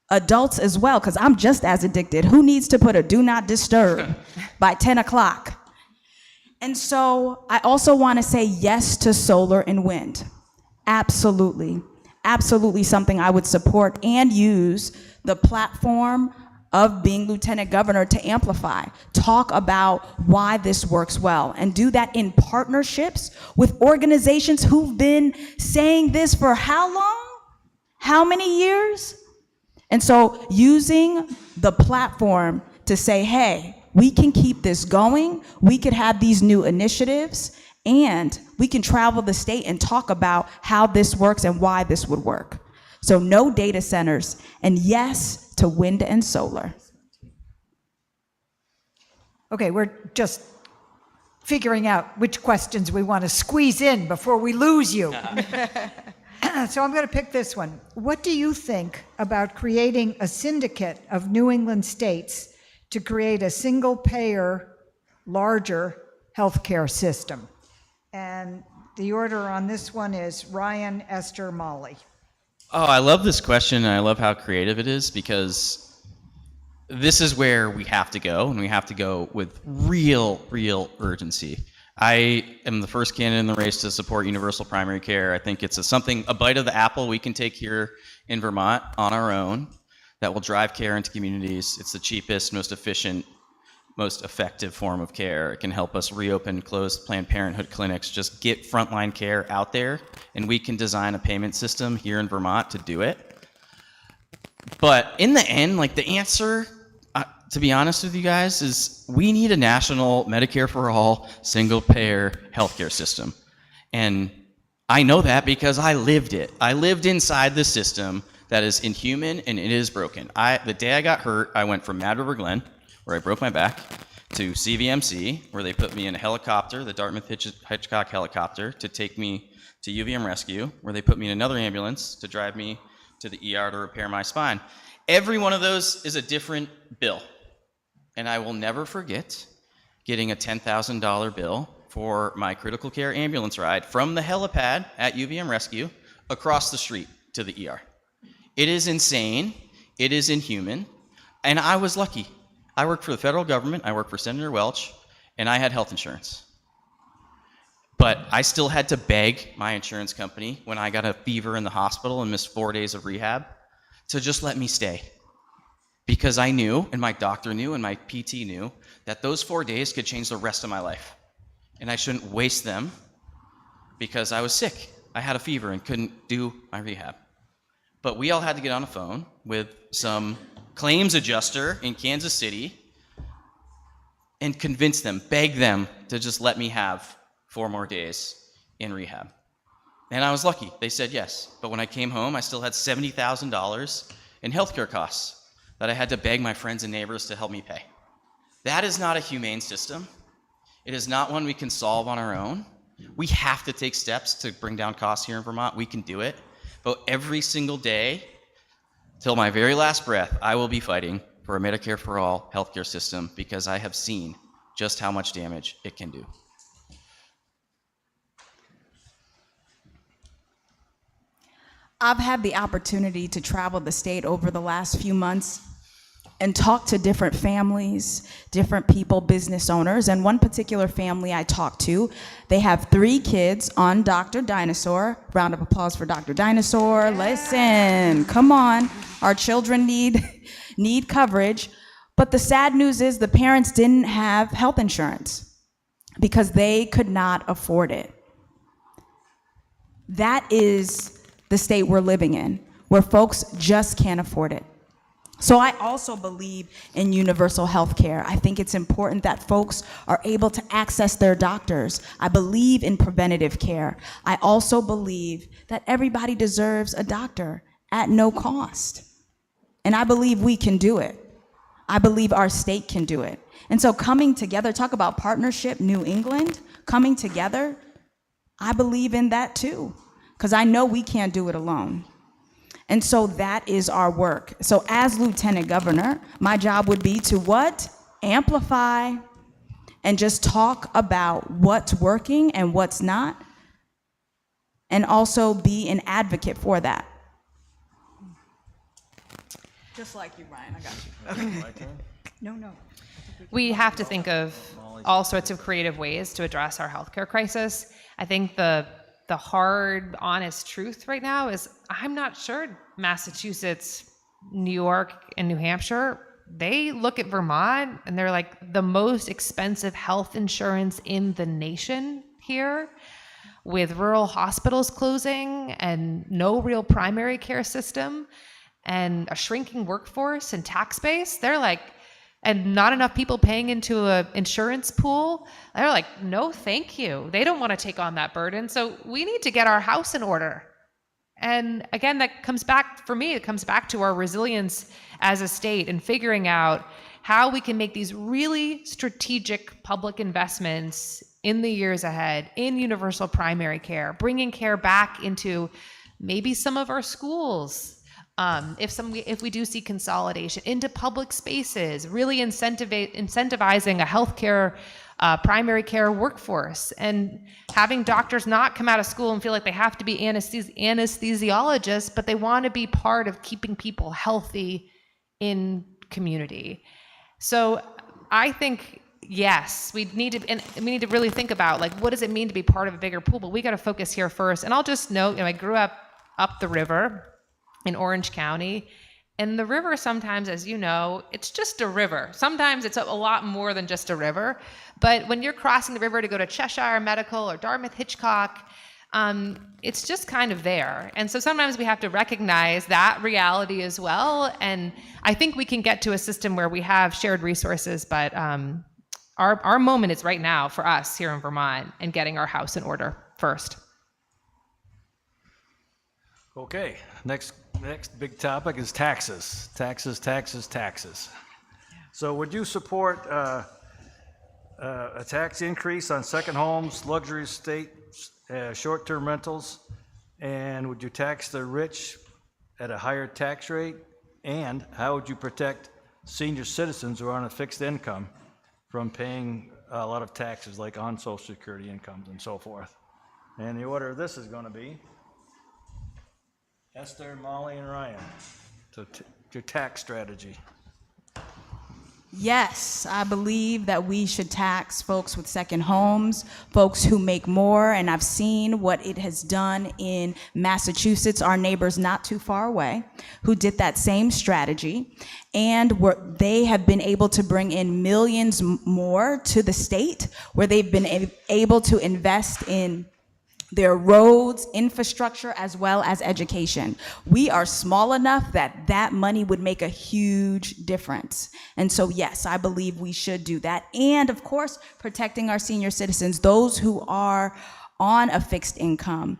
adults as well, because I'm just as addicted. Who needs to put a do not disturb by 10 o'clock? And so I also want to say yes to solar and wind. Absolutely. Absolutely something I would support and use the platform of being lieutenant governor to amplify, talk about why this works well, and do that in partnerships with organizations who've been saying this for how long? How many years? And so using the platform to say, hey, we can keep this going, we could have these new initiatives, and we can travel the state and talk about how this works and why this would work. So no data centers, and yes to wind and solar. Okay, we're just figuring out which questions we want to squeeze in before we lose you. So I'm going to pick this one. What do you think about creating a syndicate of New England states to create a single-payer, larger healthcare system? And the order on this one is Ryan, Esther, Molly. Oh, I love this question, and I love how creative it is, because this is where we have to go, and we have to go with real urgency. I am the first candidate in the race to support universal primary care. I think it's a bite of the apple we can take here in Vermont on our own that will drive care into communities. It's the cheapest, most efficient, most effective form of care. It can help us reopen closed Planned Parenthood clinics, just get frontline care out there, and we can design a payment system here in Vermont to do it. But in the end, like, the answer, to be honest with you guys, is we need a national Medicare for all, single-payer healthcare system. And I know that because I lived it. I lived inside the system that is inhuman and it is broken. The day I got hurt, I went from Mad River Glen, where I broke my back, to CVMC, where they put me in a helicopter, the Dartmouth Hitchcock helicopter, to take me to UVM Rescue, where they put me in another ambulance to drive me to the ER to repair my spine. Every one of those is a different bill. And I will never forget getting a $10,000 bill for my critical care ambulance ride from the helipad at UVM Rescue across the street to the ER. It is insane. It is inhuman. And I was lucky. I worked for the federal government, I worked for Senator Welch, and I had health insurance. But I still had to beg my insurance company when I got a fever in the hospital and missed 4 days of rehab to just let me stay. Because I knew, and my doctor knew, and my PT knew, that those 4 days could change the rest of my life. And I shouldn't waste them because I was sick. I had a fever and couldn't do my rehab. But we all had to get on a phone with some claims adjuster in Kansas City and convince them, beg them to just let me have 4 more days in rehab. And I was lucky. They said yes. But when I came home, I still had $70,000 in healthcare costs that I had to beg my friends and neighbors to help me pay. That is not a humane system. It is not one we can solve on our own. We have to take steps to bring down costs here in Vermont. We can do it. But every single day, till my very last breath, I will be fighting for a Medicare for all healthcare system because I have seen just how much damage it can do. I've had the opportunity to travel the state over the last few months and talk to different families, different people, business owners. And one particular family I talked to, they have 3 kids on Dr. Dinosaur. Round of applause for Dr. Dinosaur. Listen, come on. Our children need coverage. But the sad news is the parents didn't have health insurance because they could not afford it. That is the state we're living in, where folks just can't afford it. So I also believe in universal health care. I think it's important that folks are able to access their doctors. I believe in preventative care. I also believe that everybody deserves a doctor at no cost. And I believe we can do it. I believe our state can do it. And so coming together, talk about partnership, New England, coming together, I believe in that too, because I know we can't do it alone. And so that is our work. So as Lieutenant Governor, my job would be to what? Amplify and just talk about what's working and what's not, and also be an advocate for that. Just like you, Ryan, I got you. No. We have to think of all sorts of creative ways to address our healthcare crisis. I think the hard, honest truth right now is I'm not sure Massachusetts, New York, and New Hampshire, they look at Vermont and they're like the most expensive health insurance in the nation here, with rural hospitals closing and no real primary care system and a shrinking workforce and tax base. They're like, and not enough people paying into an insurance pool. They're like, no, thank you. They don't want to take on that burden. So we need to get our house in order. And again, that comes back, for me, it comes back to our resilience as a state and figuring out how we can make these really strategic public investments in the years ahead in universal primary care, bringing care back into maybe some of our schools. If we do see consolidation into public spaces, really incentivizing a healthcare primary care workforce, and having doctors not come out of school and feel like they have to be anesthesiologists, but they want to be part of keeping people healthy in community. So I think, yes, we need to really think about, like, what does it mean to be part of a bigger pool? But we got to focus here first. And I'll just note, I grew up the river in Orange County. And the river sometimes, as you know, it's just a river. Sometimes it's a lot more than just a river. But when you're crossing the river to go to Cheshire Medical or Dartmouth Hitchcock, it's just kind of there. And so sometimes we have to recognize that reality as well. And I think we can get to a system where we have shared resources, but our moment is right now for us here in Vermont and getting our house in order first. Okay, next big topic is taxes. Taxes. So would you support a tax increase on second homes, luxury estate, short-term rentals? And would you tax the rich at a higher tax rate? And how would you protect senior citizens who are on a fixed income from paying a lot of taxes, like on Social Security incomes and so forth? And the order of this is going to be Esther, Molly, and Ryan. So your tax strategy. Yes, I believe that we should tax folks with second homes, folks who make more, and I've seen what it has done in Massachusetts, our neighbors not too far away, who did that same strategy, and they have been able to bring in millions more to the state, where they've been able to invest in their roads, infrastructure, as well as education. We are small enough that that money would make a huge difference. And so, yes, I believe we should do that. And of course, protecting our senior citizens, those who are on a fixed income.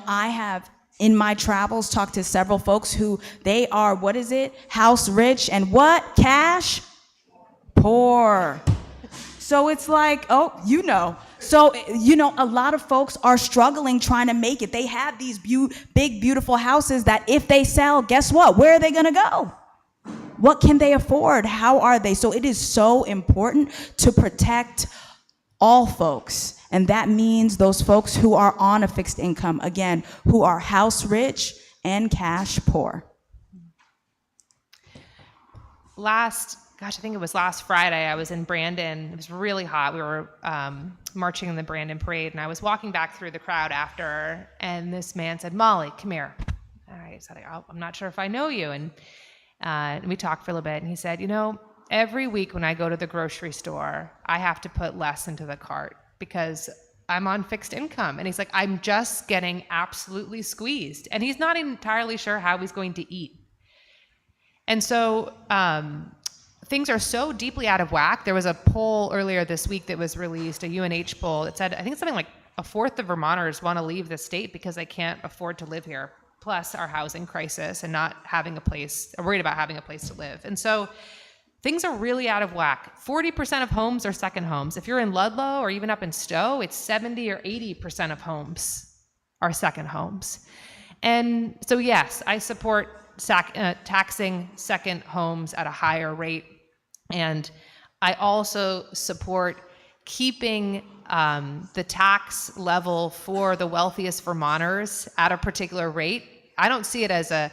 I have, in my travels, talked to several folks who they are, house rich and what? Cash poor. So it's like, So, a lot of folks are struggling trying to make it. They have these big, beautiful houses that if they sell, guess what? Where are they going to go? What can they afford? How are they? So it is so important to protect all folks. And that means those folks who are on a fixed income, again, who are house rich and cash poor. I think it was last Friday, I was in Brandon. It was really hot. We were marching in the Brandon parade, and I was walking back through the crowd after, and this man said, "Molly, come here." And I said, "I'm not sure if I know you." And we talked for a little bit, and he said, every week when I go to the grocery store, I have to put less into the cart because I'm on fixed income. And he's like, I'm just getting absolutely squeezed. And he's not entirely sure how he's going to eat. And so, things are so deeply out of whack. There was a poll earlier this week that was released, a UNH poll, that said, I think it's something like a fourth of Vermonters want to leave the state because they can't afford to live here, plus our housing crisis and not having a place, or worried about having a place to live. And so things are really out of whack. 40% of homes are second homes. If you're in Ludlow or even up in Stowe, it's 70 or 80% of homes are second homes. And so, yes, I support taxing second homes at a higher rate. And I also support keeping the tax level for the wealthiest Vermonters at a particular rate. I don't see it as a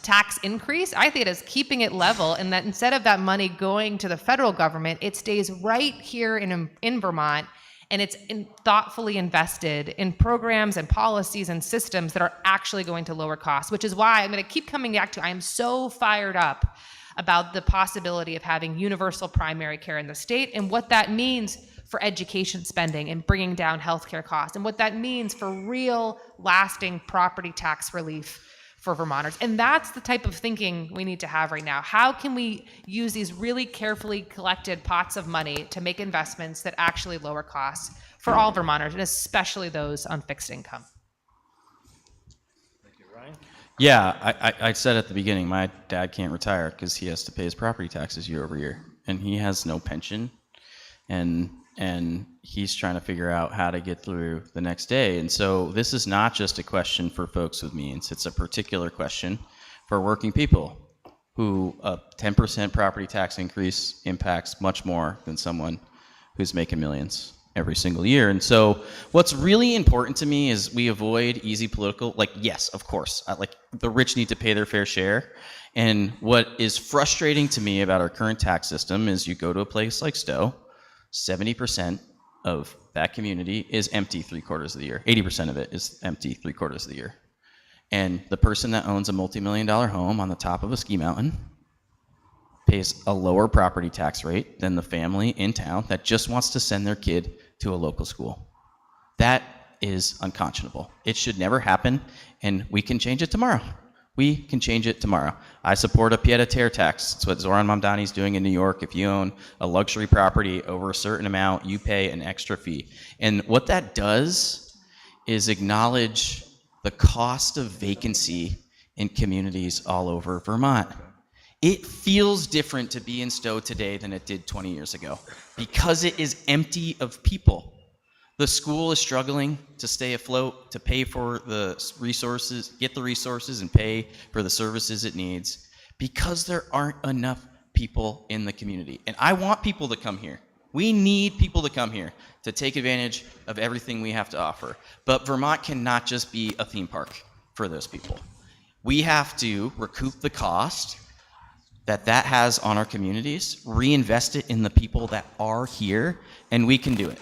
tax increase. I think it as keeping it level, and that instead of that money going to the federal government, it stays right here in Vermont, and it's thoughtfully invested in programs and policies and systems that are actually going to lower costs, which is why I'm going to keep coming back to I am so fired up about the possibility of having universal primary care in the state and what that means for education spending and bringing down healthcare costs, and what that means for real, lasting property tax relief for Vermonters. And that's the type of thinking we need to have right now. How can we use these really carefully collected pots of money to make investments that actually lower costs for all Vermonters, and especially those on fixed income? Yeah, I said at the beginning, my dad can't retire because he has to pay his property taxes year over year, and he has no pension, and he's trying to figure out how to get through the next day. And so this is not just a question for folks with means. It's a particular question for working people who a 10% property tax increase impacts much more than someone who's making millions every single year. And so what's really important to me is we avoid easy political, like, yes, of course, like the rich need to pay their fair share. And what is frustrating to me about our current tax system is you go to a place like Stowe, 70% of that community is empty 3/4 of the year. 80% of it is empty 3/4 of the year. And the person that owns a multi-million-dollar home on the top of a ski mountain pays a lower property tax rate than the family in town that just wants to send their kid to a local school. That is unconscionable. It should never happen, and we can change it tomorrow. We can change it tomorrow. I support a pied-à-terre tax. It's what Zoran Mamdani is doing in New York. If you own a luxury property over a certain amount, you pay an extra fee. And what that does is acknowledge the cost of vacancy in communities all over Vermont. It feels different to be in Stowe today than it did 20 years ago because it is empty of people. The school is struggling to stay afloat, to pay for the resources, get the resources and pay for the services it needs because there aren't enough people in the community. And I want people to come here. We need people to come here to take advantage of everything we have to offer. But Vermont cannot just be a theme park for those people. We have to recoup the cost that has on our communities, reinvest it in the people that are here, and we can do it.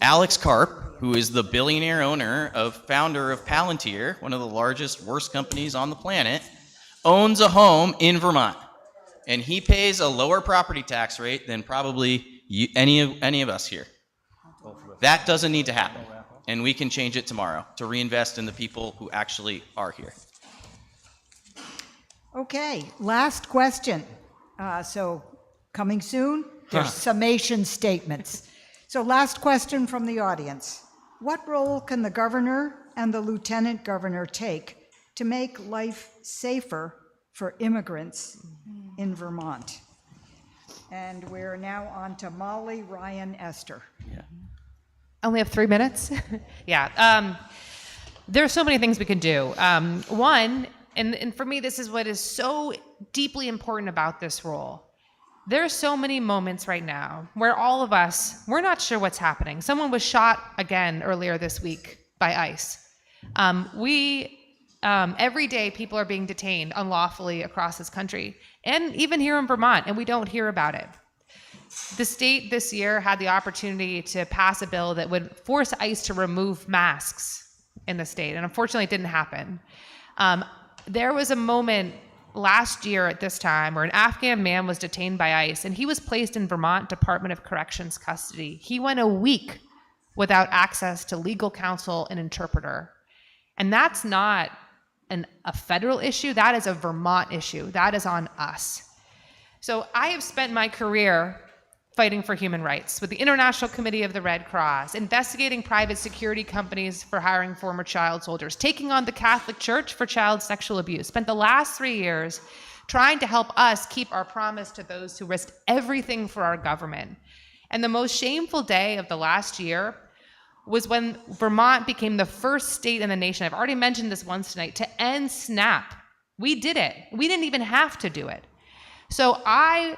Alex Karp, who is the billionaire founder of Palantir, one of the largest, worst companies on the planet, owns a home in Vermont. And he pays a lower property tax rate than probably any of us here. That doesn't need to happen. And we can change it tomorrow to reinvest in the people who actually are here. Okay, last question. So coming soon, there's summation statements. So last question from the audience. What role can the governor and the lieutenant governor take to make life safer for immigrants in Vermont? And we're now on to Molly, Ryan, Esther. Yeah. I only have 3 minutes. Yeah. There are so many things we can do. One, and for me, this is what is so deeply important about this role. There are so many moments right now where all of us, we're not sure what's happening. Someone was shot again earlier this week by ICE. Every day people are being detained unlawfully across this country, and even here in Vermont, and we don't hear about it. The state this year had the opportunity to pass a bill that would force ICE to remove masks in the state, and unfortunately it didn't happen. There was a moment last year at this time where an Afghan man was detained by ICE, and he was placed in Vermont Department of Corrections custody. He went a week without access to legal counsel and interpreter. And that's not a federal issue, that is a Vermont issue. That is on us. So I have spent my career fighting for human rights with the International Committee of the Red Cross, investigating private security companies for hiring former child soldiers, taking on the Catholic Church for child sexual abuse. Spent the last 3 years trying to help us keep our promise to those who risked everything for our government. And the most shameful day of the last year was when Vermont became the first state in the nation, I've already mentioned this once tonight, to end SNAP. We did it. We didn't even have to do it. So I'm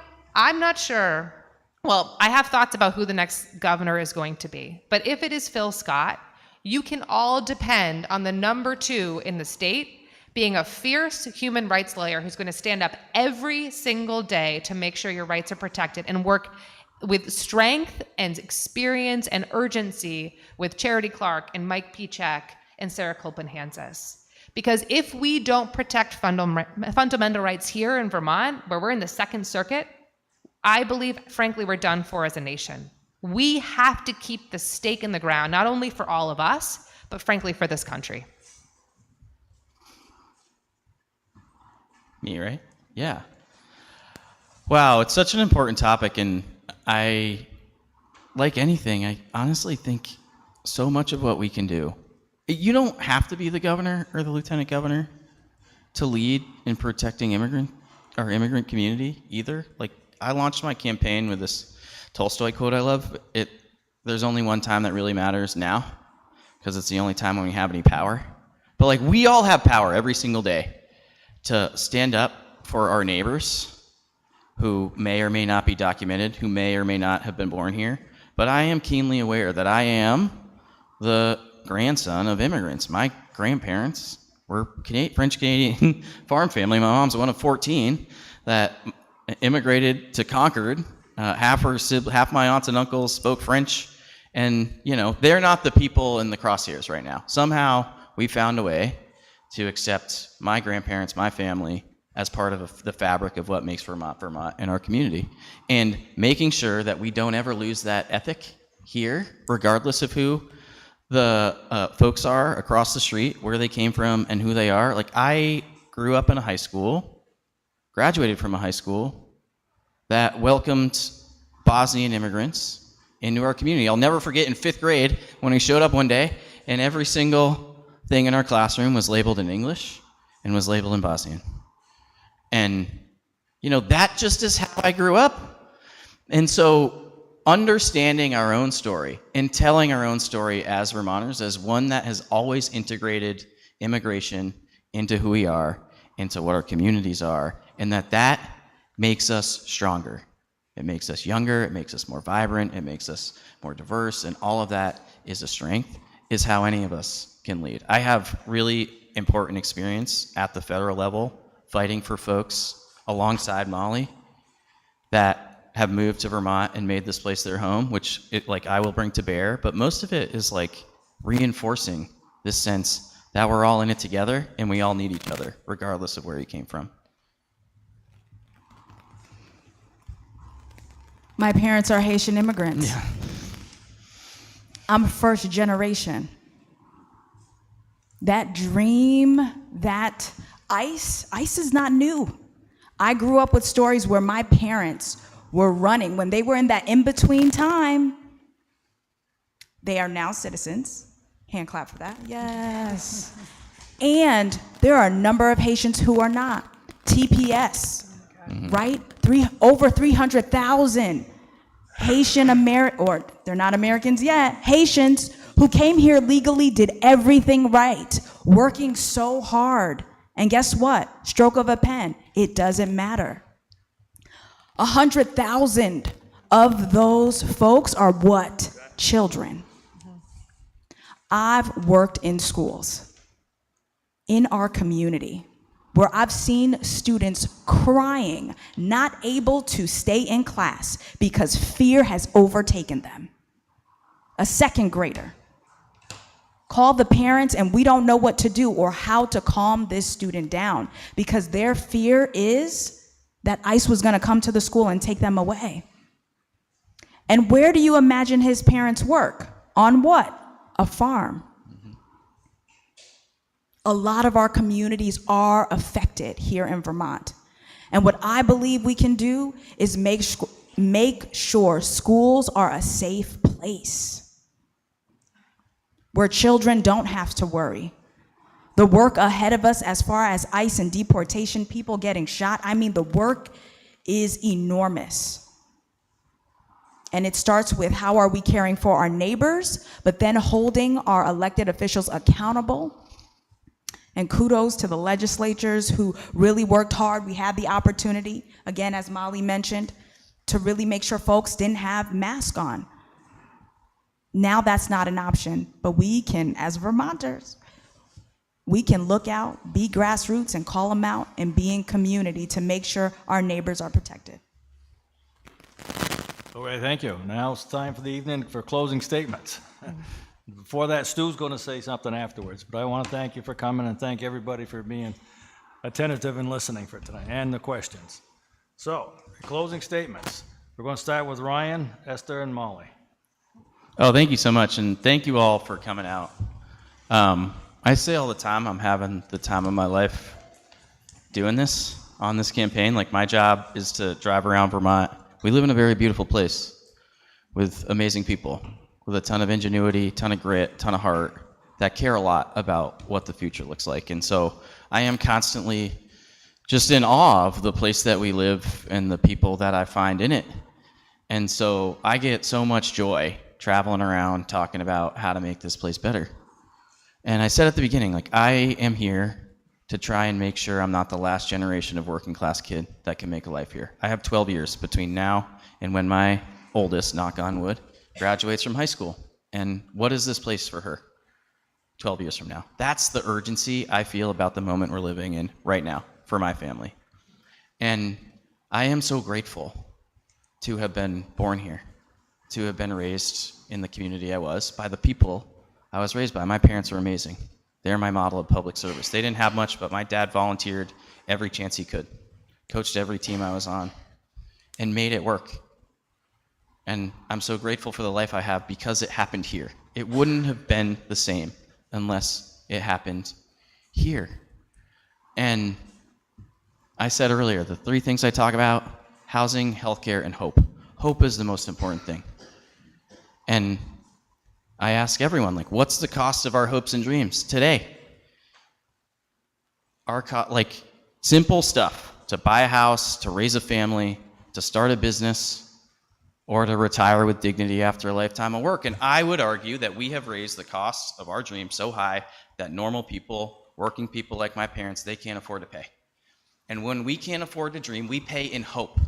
not sure Well, I have thoughts about who the next governor is going to be. But if it is Phil Scott, you can all depend on the number 2 in the state being a fierce human rights lawyer who's going to stand up every single day to make sure your rights are protected and work with strength and experience and urgency with Charity Clark and Mike Pichek and Sarah Kulpenhansis. Because if we don't protect fundamental rights here in Vermont, where we're in the Second Circuit, I believe, frankly, we're done for as a nation. We have to keep the stake in the ground, not only for all of us, but frankly for this country. Me, right? Yeah. Wow, it's such an important topic, and I, like anything, I honestly think so much of what we can do. You don't have to be the governor or the lieutenant governor to lead in protecting our immigrant community either. Like, I launched my campaign with this Tolstoy quote I love. There's only one time that really matters now, because it's the only time when we have any power. But like, we all have power every single day to stand up for our neighbors who may or may not be documented, who may or may not have been born here. But I am keenly aware that I am the grandson of immigrants. My grandparents were French-Canadian farm family. My mom's one of 14 that immigrated to Concord. Half my aunts and uncles spoke French. And, they're not the people in the crosshairs right now. Somehow we found a way to accept my grandparents, my family, as part of the fabric of what makes Vermont, and our community. And making sure that we don't ever lose that ethic here, regardless of who the folks are across the street, where they came from, and who they are. Like, I grew up in a high school, graduated from a high school that welcomed Bosnian immigrants into our community. I'll never forget in 5th grade when we showed up one day and every single thing in our classroom was labeled in English and was labeled in Bosnian. And, that just is how I grew up. And so understanding our own story and telling our own story as Vermonters, as one that has always integrated immigration into who we are, into what our communities are, and that makes us stronger. It makes us younger, it makes us more vibrant, it makes us more diverse, and all of that is a strength, is how any of us can lead. I have really important experience at the federal level fighting for folks alongside Molly that have moved to Vermont and made this place their home, which I will bring to bear, but most of it is reinforcing this sense that we're all in it together and we all need each other, regardless of where you came from. My parents are Haitian immigrants. Yeah. I'm first generation. That dream, that ICE is not new. I grew up with stories where my parents were running. When they were in that in-between time, they are now citizens. Hand clap for that. Yes. And there are a number of Haitians who are not. TPS, right? Over 300,000 Haitian or they're not Americans yet, Haitians who came here legally, did everything right, working so hard. And guess what? Stroke of a pen, it doesn't matter. 100,000 of those folks are what? Children. I've worked in schools in our community where I've seen students crying, not able to stay in class because fear has overtaken them. A second grader. Call the parents and we don't know what to do or how to calm this student down because their fear is that ICE was gonna come to the school and take them away. And where do you imagine his parents work? On what? A farm. A lot of our communities are affected here in Vermont. And what I believe we can do is make sure schools are a safe place where children don't have to worry. The work ahead of us as far as ICE and deportation, people getting shot, the work is enormous. And it starts with how are we caring for our neighbors, but then holding our elected officials accountable. And kudos to the legislatures who really worked hard. We had the opportunity, again, as Molly mentioned, to really make sure folks didn't have masks on. Now that's not an option, but we can, as Vermonters, we can look out, be grassroots, and call them out and be in community to make sure our neighbors are protected. All right, thank you. Now it's time for the evening for closing statements. Before that, Stu's going to say something afterwards, but I want to thank you for coming and thank everybody for being attentive and listening for tonight and the questions. So, closing statements. We're going to start with Ryan, Esther, and Molly. Oh, thank you so much, and thank you all for coming out. I say all the time, I'm having the time of my life doing this, on this campaign. Like, my job is to drive around Vermont. We live in a very beautiful place with amazing people, with a ton of ingenuity, ton of grit, ton of heart, that care a lot about what the future looks like. And so I am constantly just in awe of the place that we live and the people that I find in it. And so I get so much joy traveling around talking about how to make this place better. And I said at the beginning, like, I am here to try and make sure I'm not the last generation of working class kid that can make a life here. I have 12 years between now and when my oldest, knock on wood, graduates from high school. And what is this place for her 12 years from now? That's the urgency I feel about the moment we're living in right now for my family. And I am so grateful to have been born here, to have been raised in the community I was, by the people I was raised by. My parents were amazing. They're my model of public service. They didn't have much, but my dad volunteered every chance he could, coached every team I was on, and made it work. And I'm so grateful for the life I have because it happened here. It wouldn't have been the same unless it happened here. And I said earlier, the three things I talk about: housing, healthcare, and hope. Hope is the most important thing. And I ask everyone, like, what's the cost of our hopes and dreams today? Like, simple stuff: to buy a house, to raise a family, to start a business, or to retire with dignity after a lifetime of work. And I would argue that we have raised the cost of our dreams so high that normal people, working people like my parents, they can't afford to pay. And when we can't afford to dream, we pay in hope.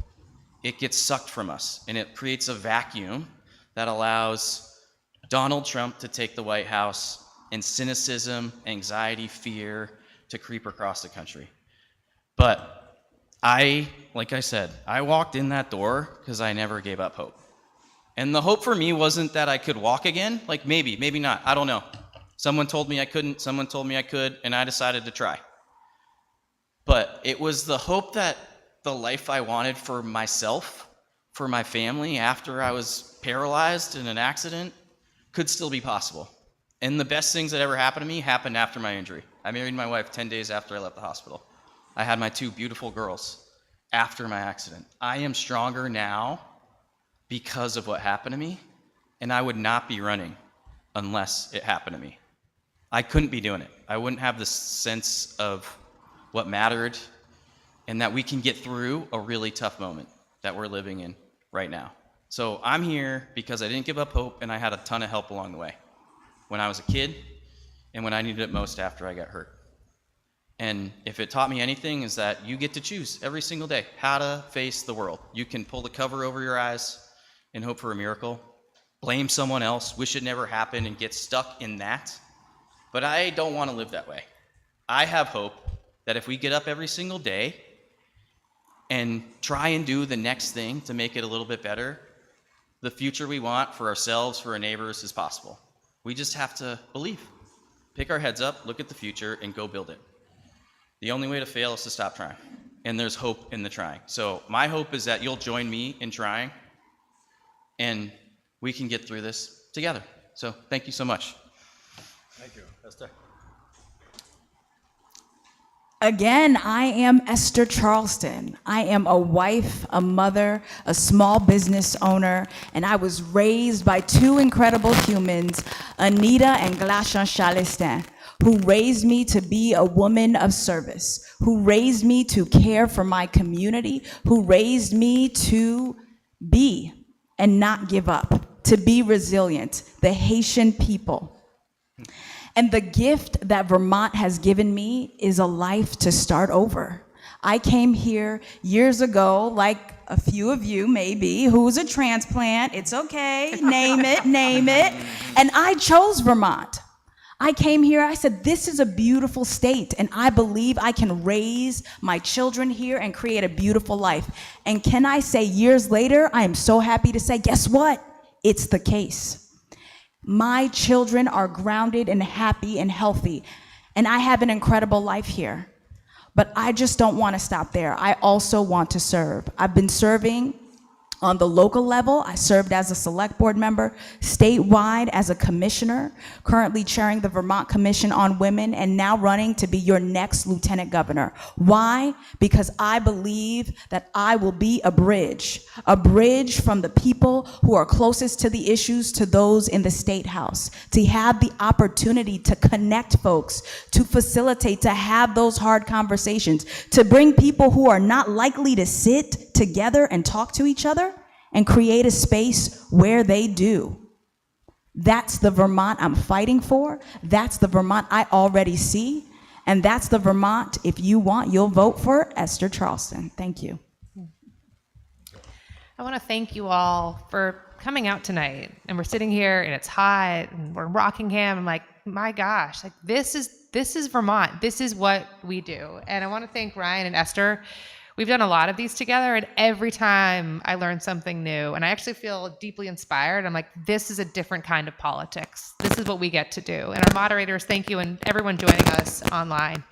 It gets sucked from us, and it creates a vacuum that allows Donald Trump to take the White House and cynicism, anxiety, fear to creep across the country. But like I said, I walked in that door because I never gave up hope. And the hope for me wasn't that I could walk again. Like, maybe not, I don't know. Someone told me I couldn't, someone told me I could, and I decided to try. But it was the hope that the life I wanted for myself, for my family after I was paralyzed in an accident, could still be possible. And the best things that ever happened to me happened after my injury. I married my wife 10 days after I left the hospital. I had my 2 beautiful girls after my accident. I am stronger now because of what happened to me, and I would not be running unless it happened to me. I couldn't be doing it. I wouldn't have the sense of what mattered and that we can get through a really tough moment that we're living in right now. So I'm here because I didn't give up hope, and I had a ton of help along the way when I was a kid and when I needed it most after I got hurt. And if it taught me anything, is that you get to choose every single day how to face the world. You can pull the cover over your eyes and hope for a miracle, blame someone else, wish it never happened, and get stuck in that. But I don't want to live that way. I have hope that if we get up every single day and try and do the next thing to make it a little bit better, the future we want for ourselves, for our neighbors, is possible. We just have to believe. Pick our heads up, look at the future, and go build it. The only way to fail is to stop trying. And there's hope in the trying. So my hope is that you'll join me in trying, and we can get through this together. So thank you so much. Thank you. Esther. Again, I am Esther Charleston. I am a wife, a mother, a small business owner, and I was raised by 2 incredible humans, Anita and Glacian Chalestin, who raised me to be a woman of service, who raised me to care for my community, who raised me to be and not give up, to be resilient, the Haitian people. And the gift that Vermont has given me is a life to start over. I came here years ago, like a few of you maybe, who's a transplant. It's okay, name it, name it. And I chose Vermont. I came here, I said, this is a beautiful state, and I believe I can raise my children here and create a beautiful life. And can I say, years later, I am so happy to say, guess what? It's the case. My children are grounded and happy and healthy, and I have an incredible life here. But I just don't want to stop there. I also want to serve. I've been serving on the local level. I served as a select board member, statewide as a commissioner, currently chairing the Vermont Commission on Women, and now running to be your next lieutenant governor. Why? Because I believe that I will be a bridge from the people who are closest to the issues to those in the State House, to have the opportunity to connect folks, to facilitate, to have those hard conversations, to bring people who are not likely to sit together and talk to each other and create a space where they do. That's the Vermont I'm fighting for. That's the Vermont I already see. And that's the Vermont, if you want, you'll vote for Esther Charleston. Thank you. I want to thank you all for coming out tonight. And we're sitting here and it's hot and we're in Rockingham. I'm like, my gosh, like this is Vermont. This is what we do. And I want to thank Ryan and Esther. We've done a lot of these together, and every time I learn something new, and I actually feel deeply inspired. I'm like, this is a different kind of politics. This is what we get to do. And our moderators, thank you, and everyone joining us online.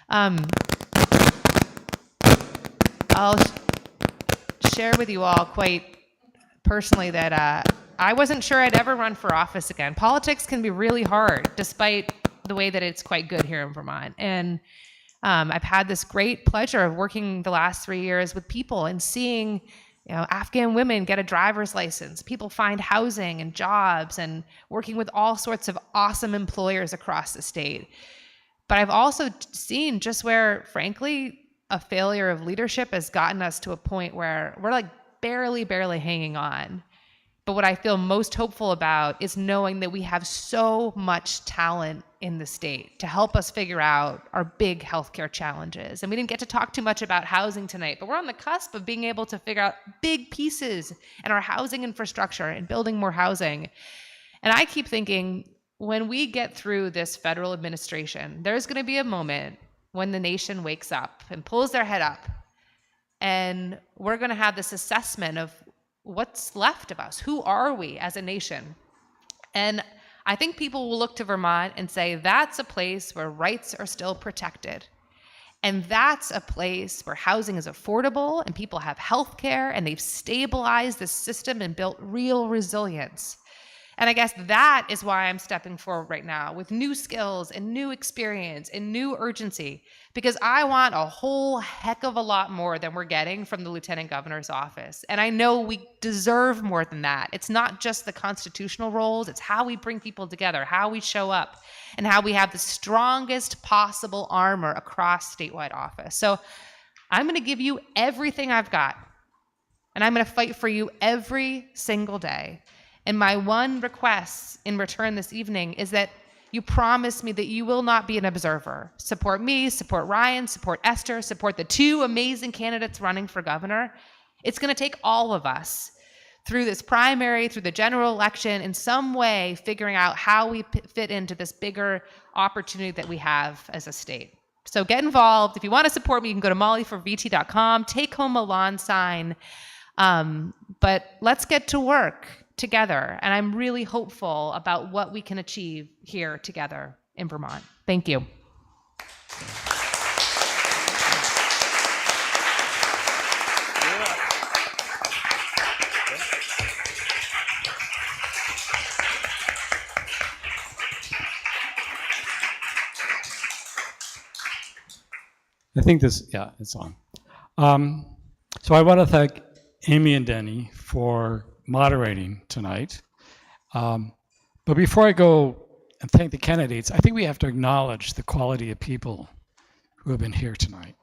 I'll share with you all quite personally that I wasn't sure I'd ever run for office again. Politics can be really hard, despite the way that it's quite good here in Vermont. And I've had this great pleasure of working the last 3 years with people and seeing, Afghan women get a driver's license, people find housing and jobs, and working with all sorts of awesome employers across the state. But I've also seen just where, frankly, a failure of leadership has gotten us to a point where we're like barely hanging on. But what I feel most hopeful about is knowing that we have so much talent in the state to help us figure out our big healthcare challenges. And we didn't get to talk too much about housing tonight, but we're on the cusp of being able to figure out big pieces in our housing infrastructure and building more housing. And I keep thinking, when we get through this federal administration, there's going to be a moment when the nation wakes up and pulls their head up, and we're going to have this assessment of what's left of us. Who are we as a nation? And I think people will look to Vermont and say, that's a place where rights are still protected. And that's a place where housing is affordable and people have health care and they've stabilized the system and built real resilience. And I guess that is why I'm stepping forward right now with new skills and new experience and new urgency, because I want a whole heck of a lot more than we're getting from the Lieutenant Governor's office. And I know we deserve more than that. It's not just the constitutional roles, it's how we bring people together, how we show up, and how we have the strongest possible armor across statewide office. So I'm going to give you everything I've got, and I'm going to fight for you every single day. And my one request in return this evening is that you promise me that you will not be an observer. Support me, support Ryan, support Esther, support the two amazing candidates running for governor. It's going to take all of us through this primary, through the general election, in some way figuring out how we fit into this bigger opportunity that we have as a state. So get involved. If you want to support me, you can go to mollyforvt.com, take home a lawn sign. But let's get to work together. And I'm really hopeful about what we can achieve here together in Vermont. Thank you. I think it's on. So I want to thank Amy and Denny for moderating tonight. But before I go and thank the candidates, I think we have to acknowledge the quality of people who have been here tonight.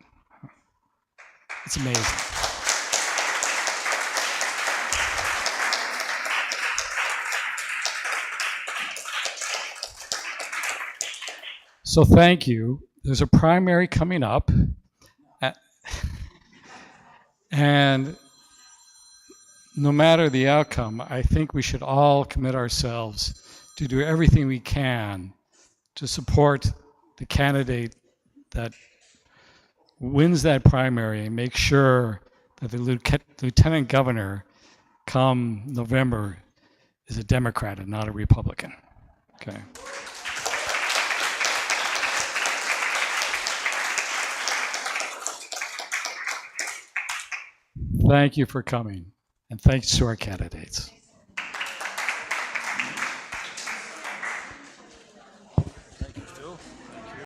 It's amazing. So thank you. There's a primary coming up. And no matter the outcome, I think we should all commit ourselves to do everything we can to support the candidate that wins that primary and make sure that the lieutenant governor come November is a Democrat and not a Republican. Okay. Thank you for coming, and thanks to our candidates.